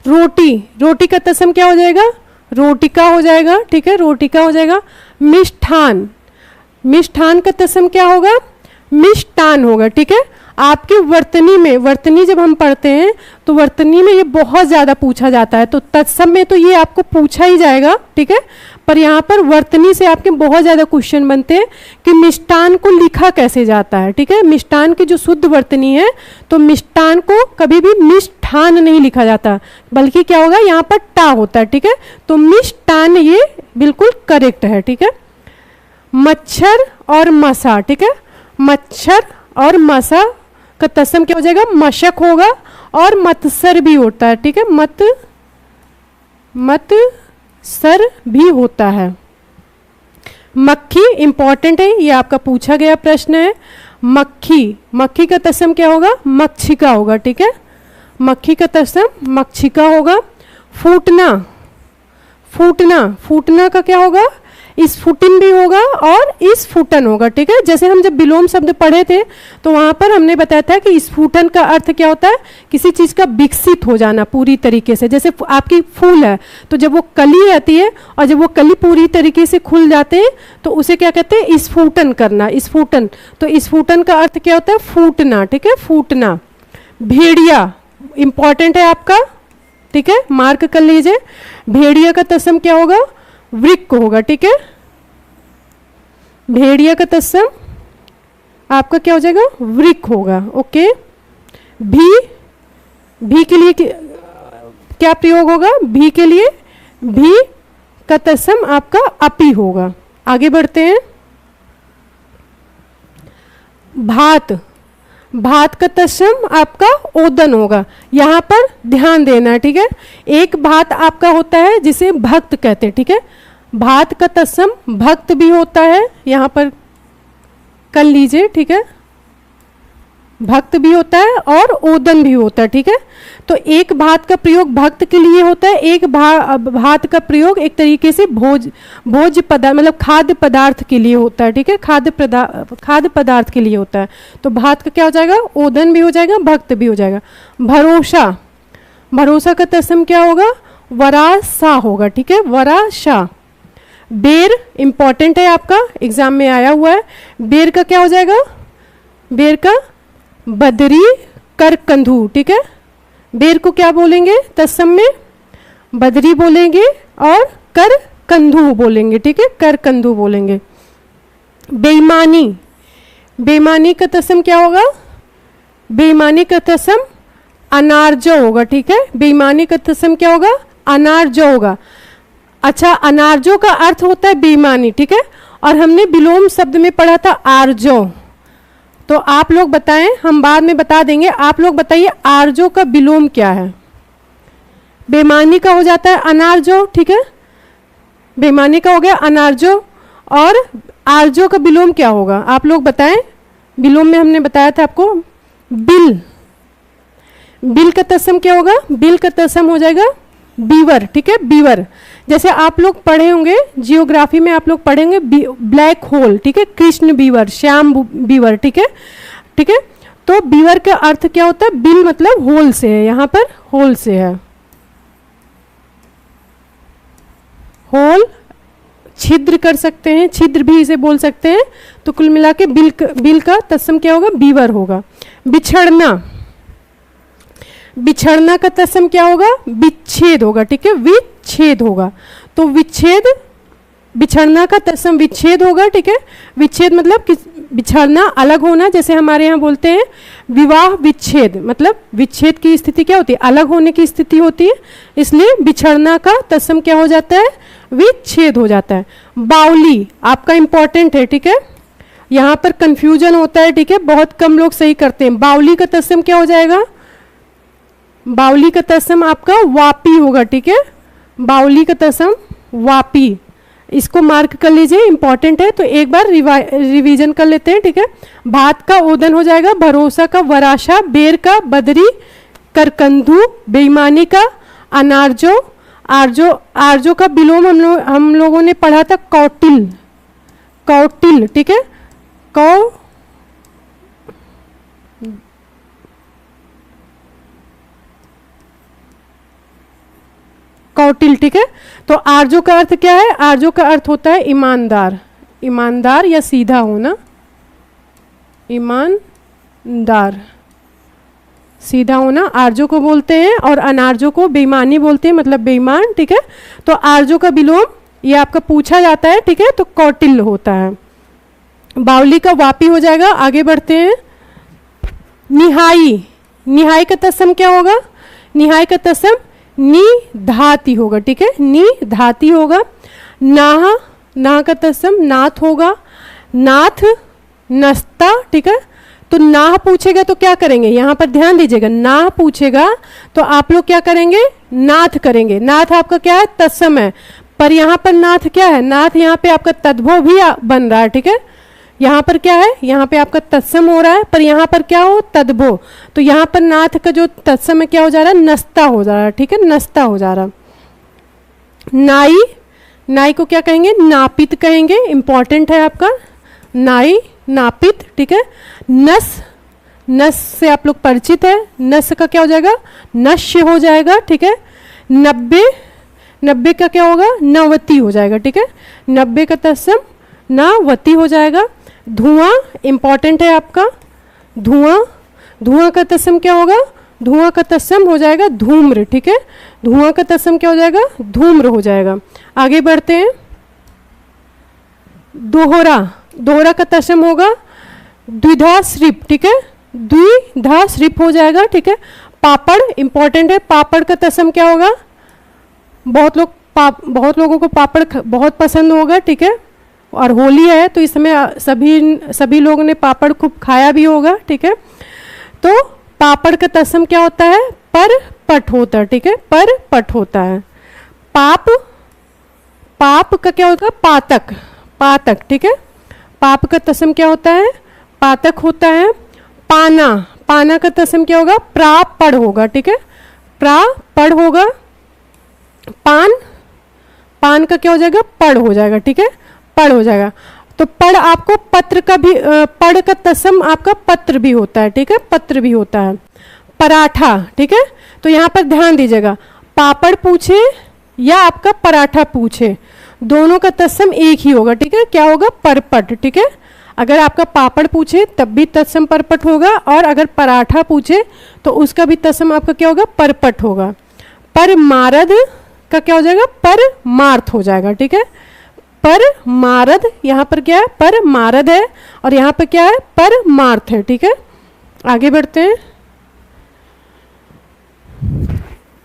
रोटी, रोटी का तत्सम क्या हो जाएगा? रोटिका हो जाएगा, ठीक है, रोटिका हो जाएगा। मिष्ठान, मिष्ठान का तत्सम क्या होगा? मिष्टान होगा, ठीक है। आपके वर्तनी में, वर्तनी जब हम पढ़ते हैं तो वर्तनी में ये बहुत ज़्यादा पूछा जाता है, तो तत्सम में तो ये आपको पूछा ही जाएगा, ठीक है, पर यहाँ पर वर्तनी से आपके बहुत ज़्यादा क्वेश्चन बनते हैं कि मिष्टान को लिखा कैसे जाता है, ठीक है। मिष्टान की जो शुद्ध वर्तनी है, तो मिष्टान को कभी भी मिष्ठान नहीं लिखा जाता, बल्कि क्या होगा? यहाँ पर टा होता है, ठीक है, तो मिष्टान ये बिल्कुल करेक्ट है, ठीक है। मच्छर और मसा, ठीक है, मच्छर और मसा का तत्सम क्या हो जाएगा? मशक होगा और मत्सर भी होता है, ठीक है, मत्सर भी होता है। मक्खी इंपॉर्टेंट है, ये आपका पूछा गया प्रश्न है। मक्खी, मक्खी का तत्सम क्या होगा? मक्षिका होगा, ठीक है, मक्खी का तत्सम मक्षिका होगा। फूटना, फूटना, फूटना का क्या होगा? स्फुटिन भी होगा और स्फुटन होगा, ठीक है। जैसे हम जब विलोम शब्द पढ़े थे तो वहां पर हमने बताया था कि स्फुटन का अर्थ क्या होता है, किसी चीज का विकसित हो जाना पूरी तरीके से। जैसे आपकी फूल है तो जब वो कली रहती है और जब वो कली पूरी तरीके से खुल जाते हैं तो उसे क्या कहते हैं, स्फुटन करना, स्फुटन। तो स्फुटन का अर्थ क्या होता है, फूटना, ठीक है, फूटना। भेड़िया इंपॉर्टेंट है आपका, ठीक है, मार्क कर लीजिए। भेड़िया का तत्सम क्या होगा, वृक्क होगा, ठीक है। भेड़िया का तत्सम आपका क्या हो जाएगा, वृक्क होगा, ओके। भी के लिए क्या प्रयोग होगा, भी के लिए भी का तत्सम आपका अपी होगा। आगे बढ़ते हैं। भात, भात का तत्सम आपका ओदन होगा। यहां पर ध्यान देना है, ठीक है। एक भात आपका होता है जिसे भक्त कहते हैं, ठीक है। भात का तत्सम भक्त भी होता है, यहां पर कर लीजिए, ठीक है। भक्त भी होता है और ओदन भी होता है, ठीक है। तो एक भात का प्रयोग भक्त के लिए होता है, एक भात का प्रयोग एक तरीके से भोज्य पदार्थ मतलब खाद्य पदार्थ के लिए होता है, ठीक है। खाद्य पदार्थ के लिए होता है। तो भात का क्या हो जाएगा, ओदन भी हो जाएगा, भक्त भी हो जाएगा। भरोसा, भरोसा का तत्सम क्या होगा, वरासा होगा, ठीक है, वरासा। बेर इंपॉर्टेंट है आपका, एग्जाम में आया हुआ है। बेर का क्या हो जाएगा, बेर का बदरी कर कंधू, ठीक है। बेर को क्या बोलेंगे तत्सम में, बदरी बोलेंगे और कर कंधू बोलेंगे, ठीक है, कर कंधू बोलेंगे। बेईमानी, बेईमानी का तत्सम क्या होगा, बेईमानी का तत्सम अनार्जव होगा, ठीक है। बेईमानी का तत्सम क्या होगा, अनार्जव होगा। अच्छा, अनार्जव का अर्थ होता है बेईमानी, ठीक है। और हमने विलोम शब्द में पढ़ा था आर्जव। तो आप लोग बताएं, हम बाद में बता देंगे, आप लोग बताइए आर्जो का विलोम क्या है। बेईमानी का हो जाता है अनार्जो, ठीक है, बेईमानी का हो गया अनार्जो। और आर्जो का विलोम क्या होगा, आप लोग बताएं। विलोम में हमने बताया था आपको बिल, बिल का तत्सम क्या होगा, बिल का तत्सम हो जाएगा बीवर, ठीक है, बीवर। जैसे आप लोग पढ़े होंगे जियोग्राफी में, आप लोग पढ़ेंगे ब्लैक होल, ठीक है, कृष्ण बीवर, श्याम बीवर, ठीक है, ठीक है। तो बीवर का अर्थ क्या होता है, बिल मतलब होल से है, यहां पर होल से है, होल, छिद्र कर सकते हैं, छिद्र भी इसे बोल सकते हैं। तो कुल मिला के बिल का तत्सम क्या होगा, बीवर होगा। बिछड़ना, बिछड़ना का तत्सम क्या होगा, विच्छेद होगा, ठीक है, विच्छेद होगा। तो विच्छेद, बिछड़ना का तत्सम विच्छेद होगा, ठीक है। विच्छेद मतलब बिछड़ना, अलग होना। जैसे हमारे यहाँ बोलते हैं विवाह विच्छेद, मतलब विच्छेद की स्थिति क्या होती है, अलग होने की स्थिति होती है, इसलिए बिछड़ना का तत्सम क्या हो जाता है, विच्छेद हो जाता है। बावली आपका इंपॉर्टेंट है, ठीक है, यहाँ पर कंफ्यूजन होता है, ठीक है, बहुत कम लोग सही करते हैं। बावली का तत्सम क्या हो जाएगा, बावली का तत्सम आपका वापी होगा, ठीक है, बावली का तत्सम वापी। इसको मार्क कर लीजिए, इंपॉर्टेंट है। तो एक बार रिवीजन कर लेते हैं, ठीक है। भात का ओदन हो जाएगा, भरोसा का वराशा, बेर का बदरी, करकंधू, बेईमानी का अनार्जो, आर्जो, आर्जो का विलोम हम लोगों ने पढ़ा था कौटिल, कौटिल, ठीक है, कौटिल, ठीक है। तो आर्जो का अर्थ क्या है, आर्जो का अर्थ होता है ईमानदार, ईमानदार या सीधा होना, ईमानदार, सीधा होना आर्जो को बोलते हैं। और अनार्जो को बेईमानी बोलते हैं, मतलब बेईमान, ठीक है। तो आर्जो का विलोम ये आपका पूछा जाता है, ठीक है, तो कौटिल्य होता है। बावली का वापी हो जाएगा। आगे बढ़ते हैं। निहाई, निहाई का तत्सम क्या होगा, निहाई का तत्सम निधाती होगा, ठीक है, निधाती होगा। नाह, नाह का तत्सम नाथ होगा, नाथ, नस्ता, ठीक है। तो नाह पूछेगा तो क्या करेंगे, यहां पर ध्यान दीजिएगा, नाह पूछेगा तो आप लोग क्या करेंगे, नाथ करेंगे। नाथ आपका क्या है, तत्सम है, पर यहां पर नाथ क्या है, नाथ यहां पे आपका तद्भव भी बन रहा है, ठीक है। यहाँ पर क्या है, यहाँ पे आपका तत्सम हो रहा है, पर यहाँ पर क्या हो, तद्भव। तो यहाँ पर नाथ का जो तत्सम है क्या हो जा रहा है, नस्ता हो जा रहा है, ठीक है, नस्ता हो जा रहा है। नाई, नाई को क्या कहेंगे? नापित कहेंगे, इंपॉर्टेंट है आपका नाई, नापित, ठीक है। नस, नस से आप लोग परिचित है, नस का क्या हो जाएगा? नश्य हो जाएगा, ठीक है। नब्बे, नब्बे का क्या होगा? नवती हो जाएगा, ठीक है। नब्बे का तत्सम नावती हो जाएगा। धुआं इंपॉर्टेंट है आपका, धुआं, धुआं का तत्सम क्या होगा? धुआं का तत्सम हो जाएगा धूम्र, ठीक है। धुआं का तत्सम क्या हो जाएगा? धूम्र हो जाएगा। आगे बढ़ते हैं। दोहरा, दोहरा का तत्सम होगा द्विधा श्रिप, ठीक है। द्विधा श्रिप हो जाएगा, ठीक है। पापड़ इंपॉर्टेंट है, पापड़ का तत्सम क्या होगा? बहुत लोगों को पापड़ बहुत पसंद होगा, ठीक है। और होली है तो इस समय सभी लोगों ने पापड़ खूब खाया भी होगा, ठीक है। तो पापड़ का तत्सम क्या होता है? पर पट होता है, ठीक है। पर पट होता है। पाप, पाप का क्या होगा? पातक, पातक, ठीक है। पाप का तत्सम क्या होता है? पातक होता है। पाना, पाना का तत्सम क्या होगा? प्रापड़ होगा, ठीक है। प्रापड़ होगा। पान, पान का क्या हो जाएगा? पड़ हो जाएगा, ठीक है। पड़ हो जाएगा। तो पड़ आपको पत्र का भी, पड़ का तत्सम आपका पत्र भी होता है, ठीक है। पत्र भी होता है। पराठा, ठीक है। तो यहाँ पर ध्यान दीजिएगा, पापड़ पूछे या आपका पराठा पूछे, दोनों का तत्सम एक ही होगा, ठीक है। क्या होगा? परपट, ठीक है। अगर आपका पापड़ पूछे तब भी तत्सम परपट होगा, और अगर पराठा पूछे तो उसका भी तत्सम आपका क्या होगा? परपट होगा। पर मारद का क्या हो जाएगा? पर मार्थ हो जाएगा, ठीक है। पर मारद, यहाँ पर क्या है? पर मारद है, और यहाँ पर क्या है? पर मार्थ है, ठीक है। आगे बढ़ते हैं।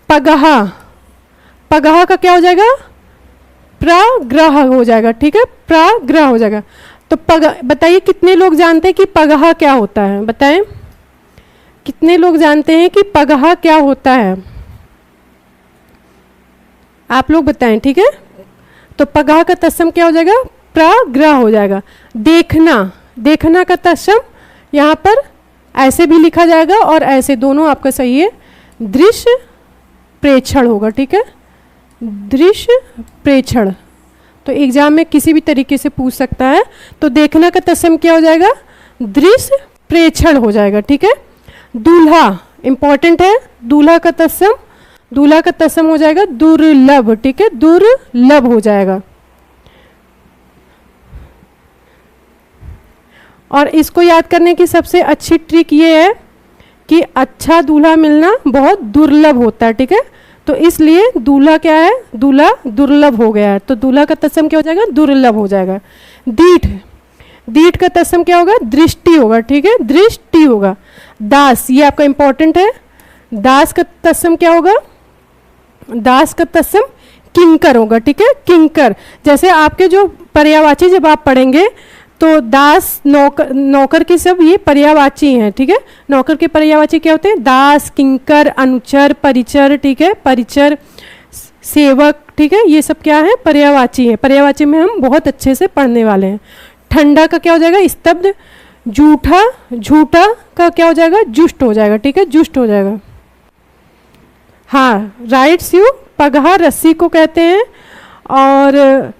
पगहा, पगहा का क्या हो जाएगा? प्रग्रह हो जाएगा, ठीक है। प्रग्रह हो जाएगा। तो बताइए कितने लोग जानते हैं कि पगहा क्या होता है? बताएं, कितने लोग जानते हैं कि पगहा क्या होता है? आप लोग बताएं, ठीक है। तो पगहा का तत्सम क्या हो जाएगा? प्रग्रह हो जाएगा। देखना, देखना का तत्सम यहाँ पर ऐसे भी लिखा जाएगा और ऐसे, दोनों आपका सही है। दृश्य प्रेक्षण होगा, ठीक है। दृश्य प्रेक्षण, तो एग्जाम में किसी भी तरीके से पूछ सकता है। तो देखना का तत्सम क्या हो जाएगा? दृश्य प्रेक्षण हो जाएगा, ठीक है। दूल्हा इंपॉर्टेंट है, दूल्हा का तत्सम, दूल्हा का तत्सम हो जाएगा दुर्लभ, ठीक है। दुर्लभ हो जाएगा। और इसको याद करने की सबसे अच्छी ट्रिक ये है कि अच्छा दूल्हा मिलना बहुत दुर्लभ होता है, ठीक है। तो इसलिए दूल्हा क्या है? दूल्हा दुर्लभ हो गया है, तो दूल्हा का तत्सम क्या हो जाएगा? दुर्लभ हो जाएगा। दीठ, दीठ का तत्सम क्या होगा? दृष्टि होगा, ठीक है। दृष्टि होगा। दास, ये आपका इंपॉर्टेंट है। दास का तत्सम क्या होगा? दास का तत्सम किंकर होगा, ठीक है। किंकर, जैसे आपके जो पर्यायवाची जब आप पढ़ेंगे तो दास, नौकर, नौकर की सब ये पर्यायवाची हैं, ठीक है। नौकर के पर्यायवाची क्या होते हैं? दास, किंकर, अनुचर, परिचर, ठीक है। परिचर, सेवक, ठीक है। ये सब क्या है? पर्यायवाची है। पर्यायवाची में हम बहुत अच्छे से पढ़ने वाले हैं। ठंडा का क्या हो जाएगा? स्तब्ध। जूठा, झूठा का क्या हो जाएगा? जुष्ट हो जाएगा, ठीक है। जुष्ट हो जाएगा। हाँ, राइट्स यू, पगहा रस्सी को कहते हैं। और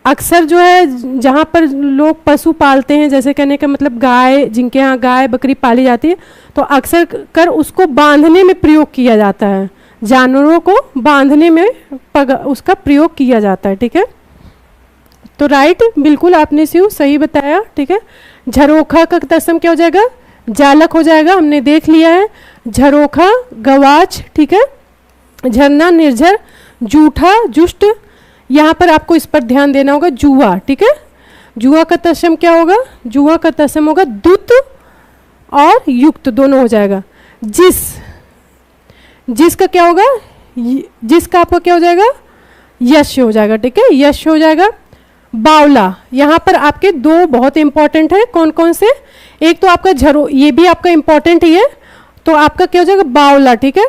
अक्सर जो है जहाँ पर लोग पशु पालते हैं, जैसे कहने का मतलब गाय, जिनके यहाँ गाय बकरी पाली जाती है, तो अक्सर कर उसको बांधने में प्रयोग किया जाता है। जानवरों को बांधने में उसका प्रयोग किया जाता है, ठीक है। तो राइट, बिल्कुल आपने सही बताया, ठीक है। झरोखा का तत्सम क्या हो जाएगा? जालक हो जाएगा, हमने देख लिया है। झरोखा गवाच, ठीक है। झरना निर्झर, जूठा जुष्ट। यहाँ पर आपको इस पर ध्यान देना होगा। जुआ, ठीक है। जुआ का तत्सम क्या होगा? जुआ का तत्सम होगा दुत और युक्त, दोनों हो जाएगा। जिस, जिस का क्या होगा? जिस का आपका क्या हो जाएगा? यश हो जाएगा, ठीक है। यश हो जाएगा। बावला, यहाँ पर आपके दो बहुत इंपॉर्टेंट है। कौन कौन से? एक तो आपका ये भी आपका इंपॉर्टेंट ही है, तो आपका क्या हो जाएगा? बावला, ठीक है।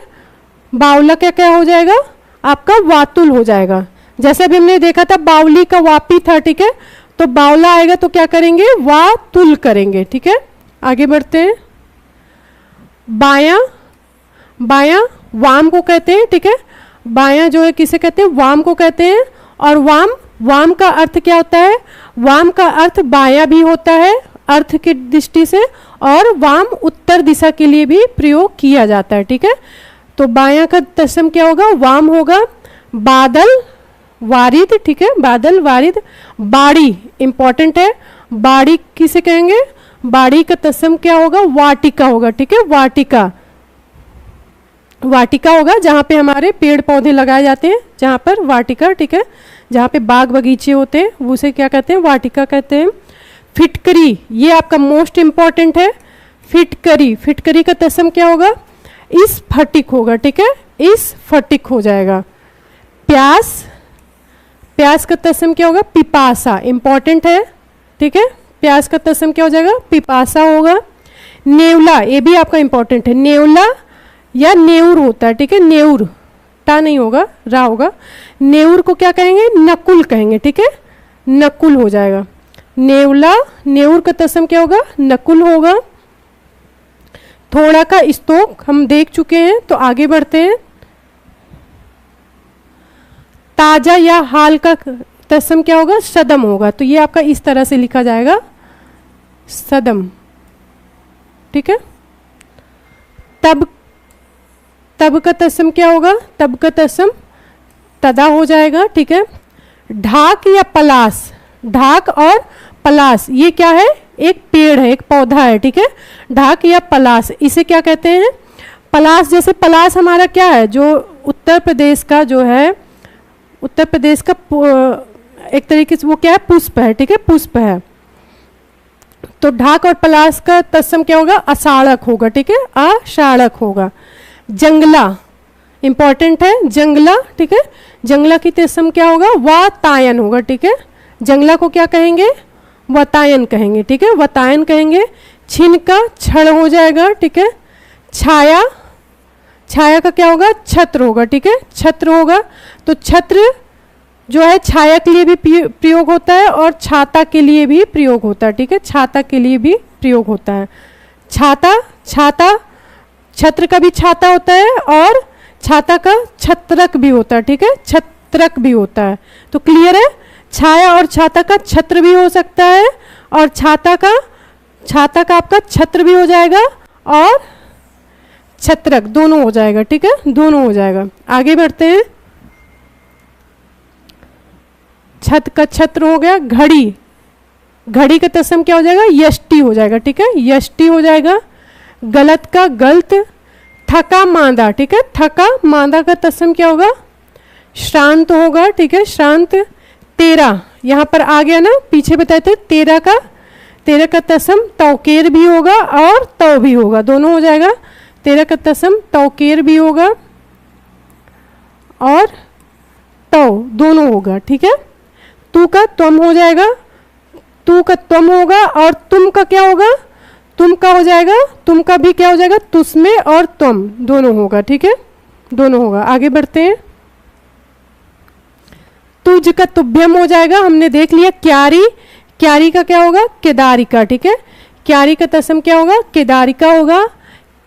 बावला क्या क्या हो जाएगा? आपका वातुल हो जाएगा। जैसे अभी हमने देखा था बावली का वापी था, ठीक है। तो बावला आएगा तो क्या करेंगे? वातुल करेंगे, ठीक है। आगे बढ़ते हैं। बायां, बायां वाम को कहते हैं, ठीक है। बायां जो है किसे कहते हैं? वाम को कहते हैं। और वाम, वाम का अर्थ क्या होता है? वाम का अर्थ बायां भी होता है अर्थ की दृष्टि से, और वाम उत्तर दिशा के लिए भी प्रयोग किया जाता है, ठीक है। तो बायां का तत्सम क्या होगा? वाम होगा। बादल, वारिद, ठीक है, बादल, वारिद। बाड़ी इंपॉर्टेंट है, बाड़ी किसे कहेंगे? बाड़ी का तत्सम क्या होगा? वाटिका होगा, ठीक है, वाटिका। वाटिका होगा जहाँ पे हमारे पेड़ पौधे लगाए जाते हैं, जहाँ पर वाटिका, ठीक है, जहाँ पे बाग बगीचे होते हैं, वो उसे क्या कहते हैं? वाटिका कहते हैं। फिटकरी, ये आपका मोस्ट इंपॉर्टेंट है। फिटकरी, फिटकरी का तत्सम क्या होगा? इस फटिक होगा, ठीक है, इस फटिक हो जाएगा। प्यास, प्यास का तत्सम क्या होगा? पिपासा, इंपॉर्टेंट है, ठीक है, प्यास का तत्सम क्या हो जाएगा? पिपासा होगा। नेवला, ये भी आपका इंपॉर्टेंट है, नेवला या नेउर होता है, ठीक है, नेउर, टा नहीं होगा, रा होगा। नेउर को क्या कहेंगे? नकुल कहेंगे, ठीक है, नकुल हो जाएगा। नेवला, नेउर का तत्सम क्या होगा? नकुल होगा। थोड़ा का स्तोक हम देख चुके हैं, तो आगे बढ़ते हैं। ताजा या हाल का तत्सम क्या होगा? सदम होगा। तो ये आपका इस तरह से लिखा जाएगा, सदम, ठीक है। तब, तब का तत्सम क्या होगा? तब का तत्सम तदा हो जाएगा, ठीक है। ढाक या पलास, ढाक और पलास ये क्या है? एक पेड़ है, एक पौधा है, ठीक है। ढाक या पलास, इसे क्या कहते हैं? पलास, जैसे पलास हमारा क्या है? जो उत्तर प्रदेश का जो है, उत्तर प्रदेश का एक तरीके से वो क्या है? पुष्प है, ठीक है, पुष्प है। तो ढाक और पलास का तत्सम क्या होगा? अषाढ़क होगा, ठीक है, अषाढ़क होगा। जंगला इंपॉर्टेंट है, जंगला, ठीक है, जंगला की तत्सम क्या होगा? वातायन होगा, ठीक है। जंगला को क्या कहेंगे? वातायन कहेंगे, ठीक है, वातायन कहेंगे। छिन का छड़ हो जाएगा, ठीक है। छाया, छाया का क्या होगा? छत्र होगा, ठीक है, छत्र होगा। तो छत्र जो है छाया के लिए भी प्रयोग होता है और छाता के लिए भी प्रयोग होता है, ठीक है, छाता के लिए भी प्रयोग होता है। छाता, छाता, छत्र का भी छाता होता है और छाता का छत्रक भी होता है, ठीक है, छत्रक भी होता है। तो क्लियर है, छाया और छाता का छत्र भी हो सकता है और छाता का आपका छत्र भी हो जाएगा और छत्रक दोनों हो जाएगा, ठीक है, दोनों हो जाएगा। आगे बढ़ते हैं। छत का छत्र हो गया। घड़ी, घड़ी का तत्सम क्या हो जाएगा? यष्टि हो जाएगा, ठीक है, यष्टि हो जाएगा। गलत का गलत। थका मांदा, ठीक है, थका मांदा का तत्सम क्या होगा? श्रांत होगा, ठीक है, श्रांत। तेरा, यहाँ पर आ गया ना, पीछे बताए थे तेरा का तत्सम तौकेर भी होगा और तौ भी होगा, दोनों हो जाएगा। तेरा का तत्सम तौकेर भी होगा और तौ दोनों होगा, ठीक है। तू का त्वम हो जाएगा, तू का त्वम होगा और तुम का क्या होगा? तुम का हो जाएगा, तुम का भी क्या हो जाएगा? तुस्मे और तुम दोनों होगा, ठीक है, दोनों होगा। आगे बढ़ते हैं। तुझ का तुभ्यम हो जाएगा, हमने देख लिया। क्यारी, क्यारी का क्या होगा? केदारिका, ठीक है, क्यारी का तत्सम क्या होगा? केदारिका होगा।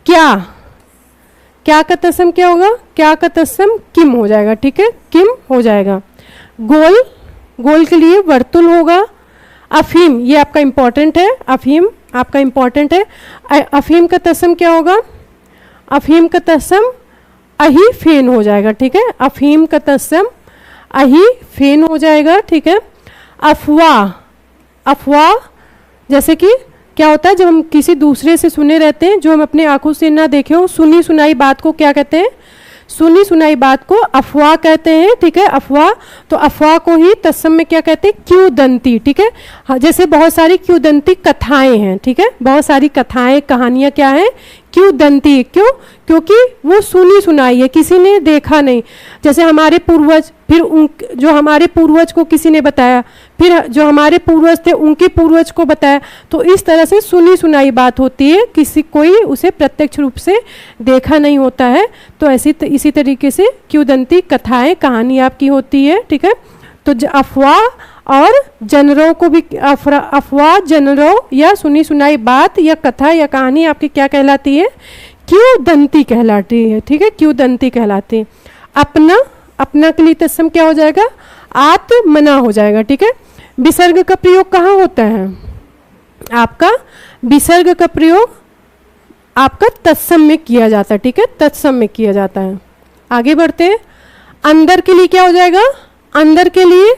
क्या, क्या का तत्सम क्या होगा? क्या का तत्सम किम हो जाएगा, ठीक है, किम हो जाएगा। गोल, गोल के लिए वर्तुल होगा। अफीम, ये आपका इंपॉर्टेंट है, अफीम आपका इंपॉर्टेंट है। अफीम का तत्सम क्या होगा? अफीम का तत्सम अही फेन हो जाएगा, ठीक है, अफीम का तत्सम अही फेन हो जाएगा, ठीक है। अफवाह, अफवाह जैसे कि क्या होता है? जब हम किसी दूसरे से सुने रहते हैं, जो हम अपने आंखों से ना देखे हो, सुनी सुनाई बात को क्या कहते हैं? सुनी सुनाई बात को अफवाह कहते हैं, ठीक है, अफवाह। तो अफवाह को ही तत्सम में क्या कहते हैं? क्यूदंती, ठीक है। हाँ, जैसे बहुत सारी क्यूदंती कथाएं हैं, ठीक है, बहुत सारी कथाएं कहानियां क्या हैं? क्यूदंती। क्यों? क्योंकि वो सुनी सुनाई है, किसी ने देखा नहीं। जैसे हमारे पूर्वज, फिर जो हमारे पूर्वज को किसी ने बताया, फिर जो हमारे पूर्वज थे उनके पूर्वज को बताया, तो इस तरह से सुनी सुनाई बात होती है, किसी कोई उसे प्रत्यक्ष रूप से देखा नहीं होता है। तो इसी तरीके से क्यूदंती कथाएं कहानी आपकी होती है, ठीक है। तो अफवाह और जनरों को भी, अफवाह जनरों या सुनी सुनाई बात या कथा या कहानी आपकी क्या कहलाती है? क्यूदंती कहलाती है, ठीक है, क्यूदंती कहलाती है। अपना, अपना के लिए तत्सम क्या हो जाएगा? आत्मना हो जाएगा, ठीक है। विसर्ग का प्रयोग कहाँ होता है आपका? विसर्ग का प्रयोग आपका तत्सम में किया जाता है, ठीक है, तत्सम में किया जाता है। आगे बढ़ते हैं। अंदर के लिए क्या हो जाएगा? अंदर के लिए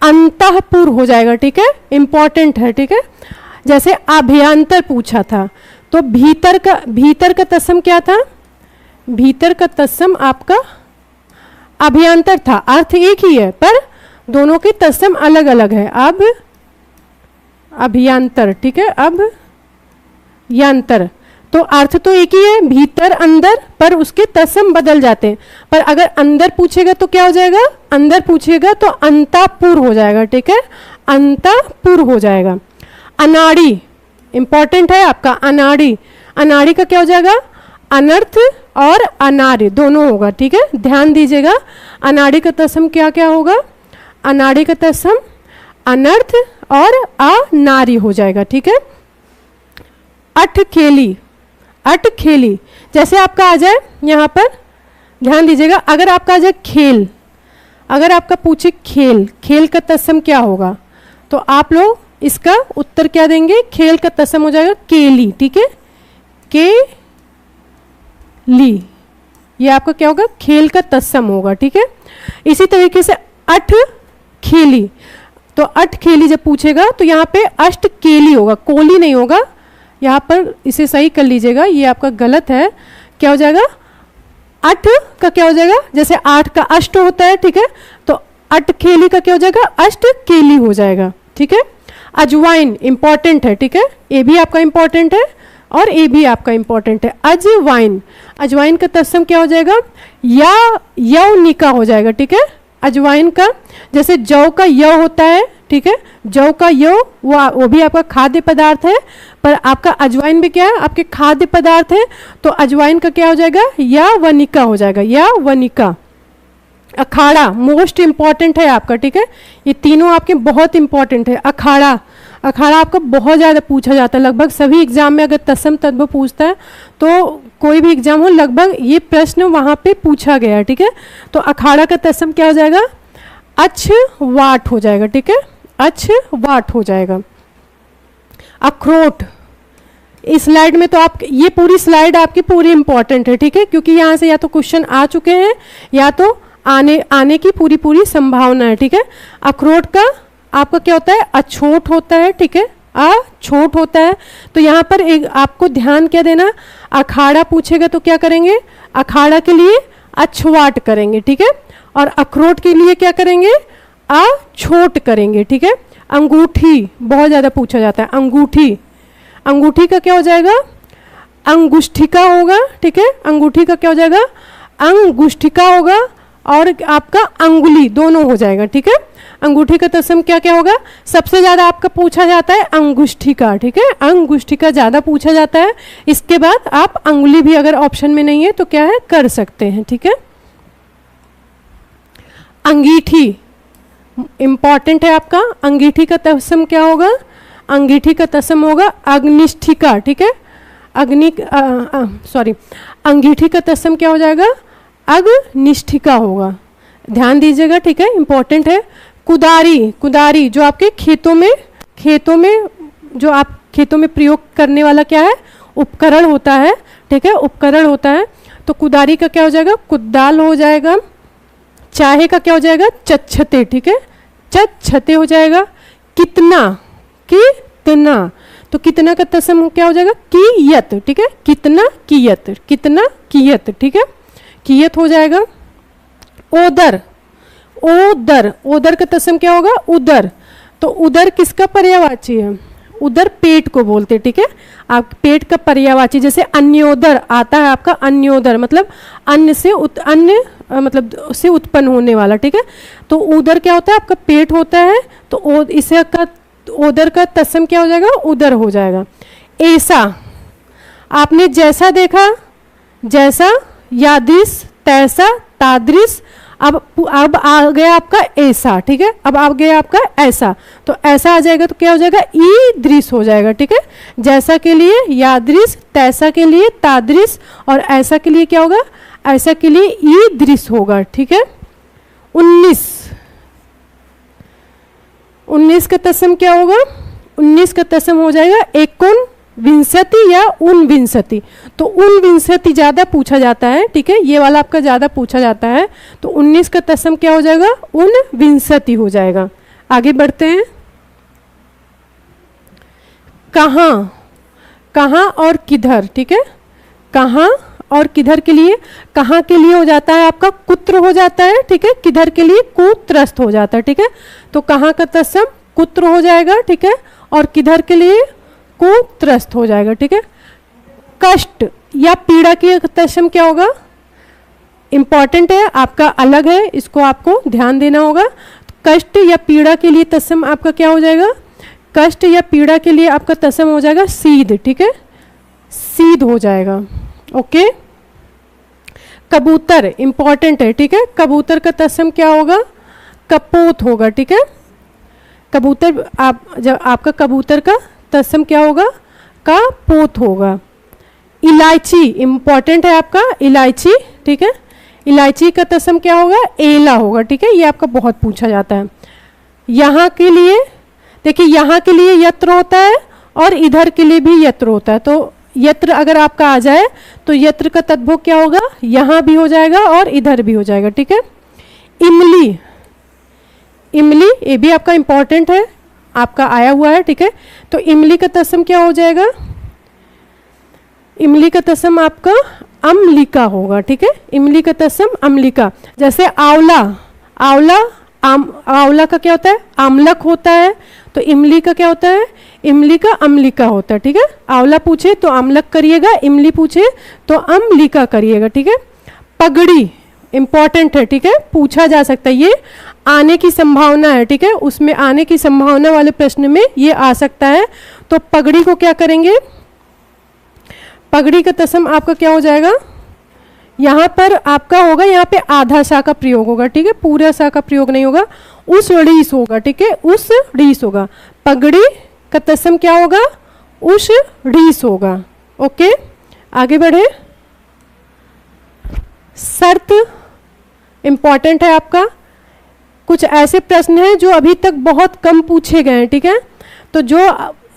अंतःपुर हो जाएगा, ठीक है, इंपॉर्टेंट है, ठीक है। जैसे अभ्यंतर पूछा था तो भीतर का तत्सम क्या था? भीतर का तत्सम आपका अभ्यंतर था, अर्थ एक ही है पर दोनों के तत्सम अलग अलग है। अब अभ्यंतर, ठीक है, अब यंत्र, तो अर्थ तो एक ही है भीतर अंदर, पर उसके तत्सम बदल जाते हैं। पर अगर अंदर पूछेगा तो क्या हो जाएगा? अंदर पूछेगा तो अंतापुर हो जाएगा, ठीक है, अंतापुर हो जाएगा। अनाड़ी इंपॉर्टेंट है आपका, अनाड़ी, अनाड़ी का क्या हो जाएगा? अनर्थ और अनार्य दोनों होगा, ठीक है, ध्यान दीजिएगा। अनाड़ी का तत्सम क्या क्या होगा? अनाड़ी का तत्सम अनर्थ और अनार्य हो जाएगा, ठीक है। अठखेली, अठखेली, जैसे आपका आ जाए यहाँ पर ध्यान दीजिएगा, अगर आपका आ जाए खेल, अगर आपका पूछे खेल, खेल का तत्सम क्या होगा? तो आप लोग इसका उत्तर क्या देंगे? खेल का तत्सम हो जाएगा केली, ठीक है, केली, ये आपका क्या होगा? खेल का तत्सम होगा, ठीक है। इसी तरीके से अठ खेली, तो अठ खेली जब पूछेगा तो यहाँ पे अष्ट केली होगा, कोली नहीं होगा। यहाँ पर इसे सही कर लीजिएगा, ये आपका गलत है। क्या हो जाएगा? अठ का क्या हो जाएगा? जैसे 8 का अष्ट होता है, ठीक है, तो अठ खेली का क्या हो जाएगा? अष्ट केली हो जाएगा, ठीक है। अजवाइन इंपॉर्टेंट है, ठीक है, ये भी आपका इंपॉर्टेंट है और ये भी आपका इंपॉर्टेंट है। अजवाइन, अजवाइन का तत्सम क्या हो जाएगा? या यौनिका हो जाएगा, ठीक है। अजवाइन का जैसे जौ का यौ होता है, ठीक है, जौ का यौ वो भी आपका खाद्य पदार्थ है, पर आपका अजवाइन भी क्या है? आपके खाद्य पदार्थ है, तो अजवाइन का क्या हो जाएगा? या वनिका हो जाएगा, या वनिका। अखाड़ा मोस्ट इंपॉर्टेंट है आपका, ठीक है, ये तीनों आपके बहुत इंपॉर्टेंट है। अखाड़ा, अखाड़ा आपका बहुत ज़्यादा पूछा जाता है, लगभग सभी एग्जाम में अगर तत्सम तद्भव पूछता है तो कोई भी एग्जाम हो लगभग ये प्रश्न वहाँ पे पूछा गया है, ठीक है। तो अखाड़ा का तत्सम क्या हो जाएगा? अक्षवाट हो जाएगा, ठीक है, अक्षवाट हो जाएगा। अखरोट, इस स्लाइड में तो आप ये पूरी स्लाइड आपकी पूरी इंपॉर्टेंट है, ठीक है, क्योंकि यहाँ से या तो क्वेश्चन आ चुके हैं या तो आने की पूरी संभावना है, ठीक है। अखरोट का आपका क्या होता है? अछोट होता है, ठीक है, अछोट होता है। तो यहाँ पर एक आपको ध्यान क्या देना, अखाड़ा पूछेगा तो क्या करेंगे? अखाड़ा के लिए अछवाट करेंगे, ठीक है, और अखरोट के लिए क्या करेंगे? अछोट करेंगे, ठीक है। अंगूठी बहुत ज़्यादा पूछा जाता है, अंगूठी, अंगूठी का क्या हो जाएगा? अंगुष्ठिका होगा, ठीक है, अंगूठी का क्या हो जाएगा? अंगुष्ठिका होगा, और आपका अंगुली दोनों हो जाएगा, ठीक है। अंगूठी का तत्सम क्या क्या होगा? सबसे ज़्यादा आपका पूछा जाता है अंगुष्ठिका, ठीक है, अंगुष्ठिका ज़्यादा पूछा जाता है। इसके बाद आप अंगुली भी अगर ऑप्शन में नहीं है तो क्या है? कर सकते हैं, ठीक है। अंगीठी इंपॉर्टेंट है आपका, अंगीठी का तत्सम क्या होगा? अंगीठी का तत्सम होगा अग्निष्ठिका, ठीक है, अंगीठी का तत्सम क्या हो जाएगा? अग्निष्ठिका होगा, ध्यान दीजिएगा, ठीक है, इंपॉर्टेंट है। कुदारी, कुदारी जो आपके खेतों में जो आप खेतों में प्रयोग करने वाला क्या है? उपकरण होता है, ठीक है, उपकरण होता है। तो कुदारी का क्या हो जाएगा? कुदाल हो जाएगा। चाहे का क्या हो जाएगा? चच्छते, ठीक है, चच्छते हो जाएगा। कितना, कितना, तो कितना का तत्सम क्या हो जाएगा? कियत, ठीक है, कितना कियत, कितना कियत, ठीक है, कियत हो जाएगा। ओदर, ओदर, ओदर का तत्सम क्या होगा? उदर, तो उदर किसका पर्यायवाची है? उदर पेट को बोलते हैं, ठीक है, आप पेट का पर्यायवाची। जैसे अन्योदर आता है आपका, अन्योदर मतलब अन्न से अन्न मतलब से उत्पन्न होने वाला, ठीक है। तो उदर क्या होता है? आपका पेट होता है, तो इसे का उदर का तत्सम क्या हो जाएगा? उदर हो जाएगा। ऐसा, आपने जैसा देखा, जैसा, यादृश, तैसा, तादृश, अब आ गया आपका ऐसा, ठीक है, अब आ गया आपका ऐसा, तो ऐसा आ जाएगा तो क्या हो जाएगा? ईदृश हो जाएगा, ठीक है। जैसा के लिए यादृश, तैसा के लिए तादृश, और ऐसा के लिए क्या होगा? ऐसा के लिए ईदृश होगा, ठीक है। 19 19 का तत्सम क्या होगा? 19 का तत्सम हो जाएगा एकोन विंशति या उन विंशति। तो उन विंशति ज़्यादा पूछा जाता है, ठीक है, ये वाला आपका ज़्यादा पूछा जाता है। तो 19 का तत्सम क्या हो जाएगा? उन विंशति हो जाएगा। आगे बढ़ते हैं। कहाँ, कहाँ और किधर, ठीक है, कहाँ और किधर के लिए, कहाँ के लिए हो जाता है आपका कुत्र हो जाता है, ठीक है, किधर के लिए कुत्रस्त हो जाता है, ठीक है। तो कहाँ का तत्सम कुत्र हो जाएगा, ठीक है, और किधर के लिए कुत्रस्त हो जाएगा, ठीक है। कष्ट या पीड़ा की तत्सम क्या होगा? इंपॉर्टेंट है आपका, अलग है, इसको आपको ध्यान देना होगा। कष्ट या पीड़ा के लिए तत्सम आपका क्या हो जाएगा? कष्ट या पीड़ा के लिए आपका तत्सम हो जाएगा सीध, ठीक है, सीध हो जाएगा। ओके। कबूतर इंपॉर्टेंट है, ठीक है, कबूतर का तत्सम क्या होगा? कपोत होगा, ठीक है। कबूतर जब आपका कबूतर का तत्सम क्या होगा? का पोत होगा। इलायची इंपॉर्टेंट है आपका, इलायची, ठीक है, इलायची का तत्सम क्या होगा? एला होगा, ठीक है, ये आपका बहुत पूछा जाता है। यहाँ के लिए देखिए, यहाँ के लिए यत्र होता है और इधर के लिए भी यत्र होता है। तो यत्र अगर आपका आ जाए तो यत्र का तद्भव क्या होगा? यहाँ भी हो जाएगा और इधर भी हो जाएगा, ठीक है। इमली, इमली ये भी आपका इंपॉर्टेंट है, आपका आया हुआ है, ठीक है। तो इमली का तत्सम क्या हो जाएगा? इमली का तत्सम आपका अम्लिका होगा, ठीक है, इमली का तत्सम अम्लिका। जैसे आंवला, आंवला आंवला का क्या होता है? आम्लक होता है। तो इमली का क्या होता है? इमली का अम्लिका होता है, ठीक है। आंवला पूछे तो आम्लक करिएगा, इमली पूछे तो अम्लिका करिएगा, ठीक है। पगड़ी इंपॉर्टेंट है, ठीक है, पूछा जा सकता है, ये आने की संभावना है, ठीक है, उसमें आने की संभावना वाले प्रश्न में ये आ सकता है। तो पगड़ी को क्या करेंगे? पगड़ी का तत्सम आपका क्या हो जाएगा? यहाँ पर आपका होगा, यहाँ पे आधा सा का प्रयोग होगा, ठीक है, पूरा सा का प्रयोग नहीं होगा, उस रीस होगा, ठीक है, उस रीस होगा। पगड़ी का तत्सम क्या होगा? उस रीस होगा। ओके, आगे बढ़े। शर्त इंपॉर्टेंट है आपका, कुछ ऐसे प्रश्न हैं जो अभी तक बहुत कम पूछे गए हैं, ठीक है। तो जो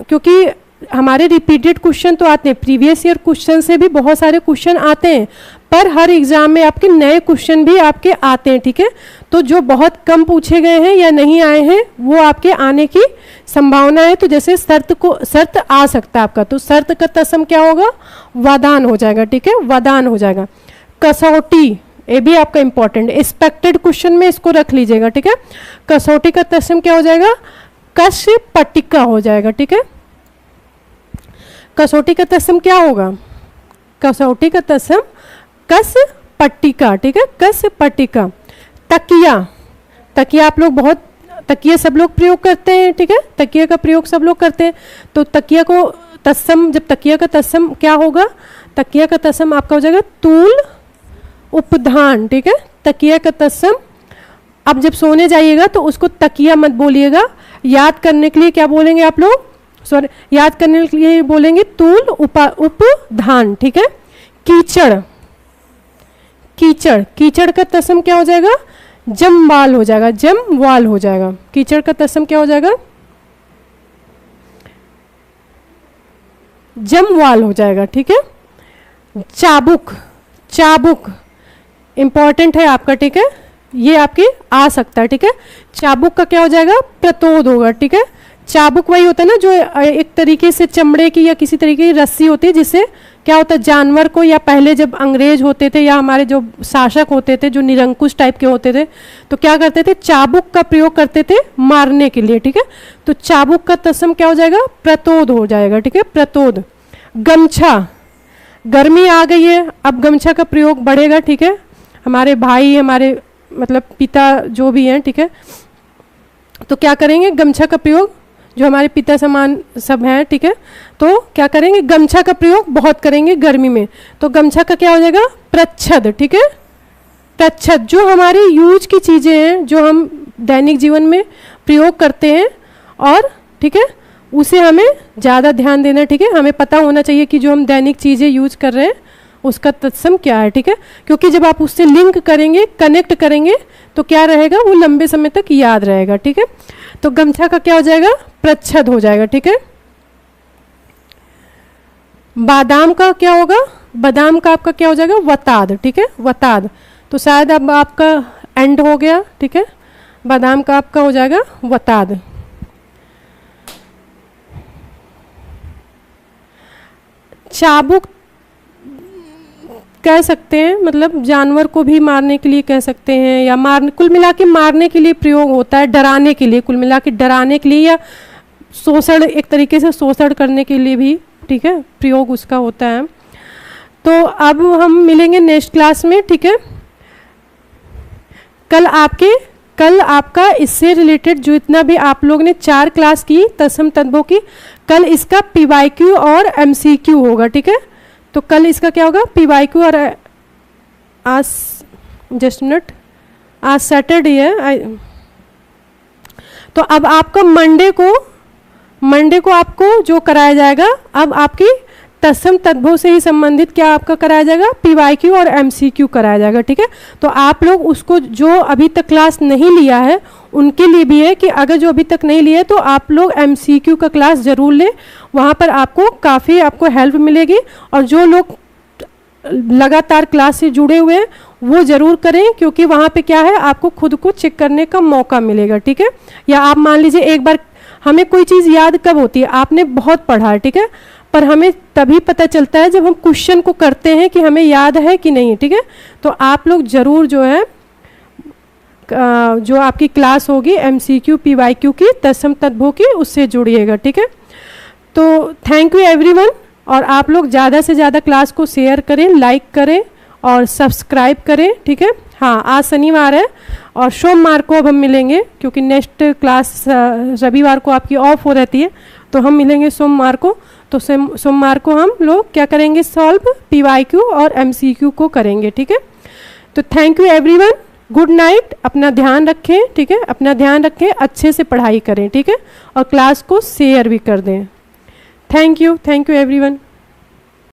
क्योंकि हमारे रिपीटेड क्वेश्चन तो आते हैं, प्रीवियस ईयर क्वेश्चन से भी बहुत सारे क्वेश्चन आते हैं, पर हर एग्जाम में आपके नए क्वेश्चन भी आपके आते हैं, ठीक है। तो जो बहुत कम पूछे गए हैं या नहीं आए हैं वो आपके आने की संभावना है। तो जैसे शर्त आ सकता है आपका, तो शर्त का तत्सम क्या होगा? वदान हो जाएगा, ठीक है, वदान हो जाएगा। कसौटी ये भी आपका इंपॉर्टेंट, एक्सपेक्टेड क्वेश्चन में इसको रख लीजिएगा, ठीक है। कसौटी का तत्सम क्या हो जाएगा? कश पट्टिका हो जाएगा, ठीक है। कसौटी का तत्सम क्या होगा? कसौटी का तत्सम कस पट्टिका, ठीक है, कस पट्टिका। तकिया, तकिया आप लोग बहुत, तकिया सब लोग प्रयोग करते हैं, ठीक है, तकिया का प्रयोग सब लोग करते हैं। तो तकिया को तत्सम, जब तकिया का तत्सम क्या होगा? तकिया का तत्सम आपका हो जाएगा तूल उपधान, ठीक है, तकिया का तत्सम। अब जब सोने जाइएगा तो उसको तकिया मत बोलिएगा, याद करने के लिए क्या बोलेंगे आप लोग? सॉरी, याद करने के लिए बोलेंगे तूल उपधान, ठीक है। कीचड़, कीचड़, कीचड़ का तत्सम क्या हो जाएगा? जमवाल हो जाएगा, जमवाल हो जाएगा। कीचड़ का तत्सम क्या हो जाएगा? जमवाल हो जाएगा, ठीक है। चाबुक, चाबुक इंपॉर्टेंट है आपका, ठीक है, ये आपके आ सकता है, ठीक है। चाबुक का क्या हो जाएगा? प्रतोद होगा, ठीक है। चाबुक वही होता है ना जो एक तरीके से चमड़े की या किसी तरीके की रस्सी होती है, जिससे क्या होता है जानवर को, या पहले जब अंग्रेज होते थे या हमारे जो शासक होते थे जो निरंकुश टाइप के होते थे, तो क्या करते थे? चाबुक का प्रयोग करते थे मारने के लिए, ठीक है। तो चाबुक का तत्सम क्या हो जाएगा? प्रतोद हो जाएगा, ठीक है, प्रतोद। गमछा, गर्मी आ गई है, अब गमछा का प्रयोग बढ़ेगा, ठीक है। हमारे भाई, हमारे मतलब पिता जो भी हैं, ठीक है, तो क्या करेंगे? गमछा का प्रयोग, जो हमारे पिता समान सब हैं, ठीक है, तो क्या करेंगे? गमछा का प्रयोग बहुत करेंगे गर्मी में। तो गमछा का क्या हो जाएगा? प्रच्छद, ठीक है, प्रच्छद। जो हमारी यूज की चीज़ें हैं, जो हम दैनिक जीवन में प्रयोग करते हैं, और ठीक है, उसे हमें ज़्यादा ध्यान देना, ठीक है, हमें पता होना चाहिए कि जो हम दैनिक चीज़ें यूज कर रहे हैं उसका तत्सम क्या है, ठीक है। क्योंकि जब आप उससे लिंक करेंगे, कनेक्ट करेंगे, तो क्या रहेगा, वो लंबे समय तक याद रहेगा, ठीक है। तो गमछा का क्या हो जाएगा, प्रच्छद हो जाएगा, ठीक है। बादाम का क्या होगा, बादाम का आपका क्या हो जाएगा, वताद, ठीक है, वताद। तो शायद अब आपका एंड हो गया, ठीक है। बादाम का आपका हो जाएगा वताद। चाबुक कह सकते हैं, मतलब जानवर को भी मारने के लिए कह सकते हैं, या मारने, कुल मिला के मारने के लिए प्रयोग होता है, डराने के लिए, कुल मिला के डराने के लिए, या शोषण, एक तरीके से शोषण करने के लिए भी, ठीक है, प्रयोग उसका होता है। तो अब हम मिलेंगे नेक्स्ट क्लास में, ठीक है। कल आपका इससे रिलेटेड जो इतना भी आप लोग ने 4 क्लास की तत्सम तद्भव की, कल इसका PYQ और MCQ होगा, ठीक है। तो कल इसका क्या होगा, PYQ, और आज जस्ट मिनट, आज सैटरडे है, तो अब आपका मंडे को आपको जो कराया जाएगा, अब आपकी तत्सम तद्भव से ही संबंधित क्या आपका कराया जाएगा, PYQ और MCQ कराया जाएगा, ठीक है। तो आप लोग उसको, जो अभी तक क्लास नहीं लिया है उनके लिए भी है कि अगर जो अभी तक नहीं लिया है तो आप लोग MCQ का क्लास ज़रूर लें, वहाँ पर आपको काफ़ी आपको हेल्प मिलेगी। और जो लोग लगातार क्लास से जुड़े हुए हैं वो ज़रूर करें, क्योंकि वहाँ पे क्या है, आपको खुद को चेक करने का मौका मिलेगा, ठीक है। या आप मान लीजिए एक बार, हमें कोई चीज़ याद कब होती है, आपने बहुत पढ़ा है, ठीक है, पर हमें तभी पता चलता है जब हम क्वेश्चन को करते हैं कि हमें याद है कि नहीं, ठीक है। तो आप लोग ज़रूर जो है, जो आपकी क्लास होगी MCQ PYQ की, तत्सम तद्भव की, उससे जुड़िएगा, ठीक है। तो थैंक यू एवरीवन, और आप लोग ज़्यादा से ज़्यादा क्लास को शेयर करें, लाइक करें और सब्सक्राइब करें, ठीक है। हाँ, आज शनिवार है और सोमवार को अब हम मिलेंगे, क्योंकि नेक्स्ट क्लास रविवार को आपकी ऑफ हो रहती है, तो हम मिलेंगे सोमवार को। तो सोमवार को हम लोग क्या करेंगे, सॉल्व PYQ और MCQ को करेंगे, ठीक है। तो thank you everyone, good night, अपना ध्यान रखें, ठीक है, अपना ध्यान रखें, अच्छे से पढ़ाई करें, ठीक है, और क्लास को शेयर भी कर दें। Thank you everyone.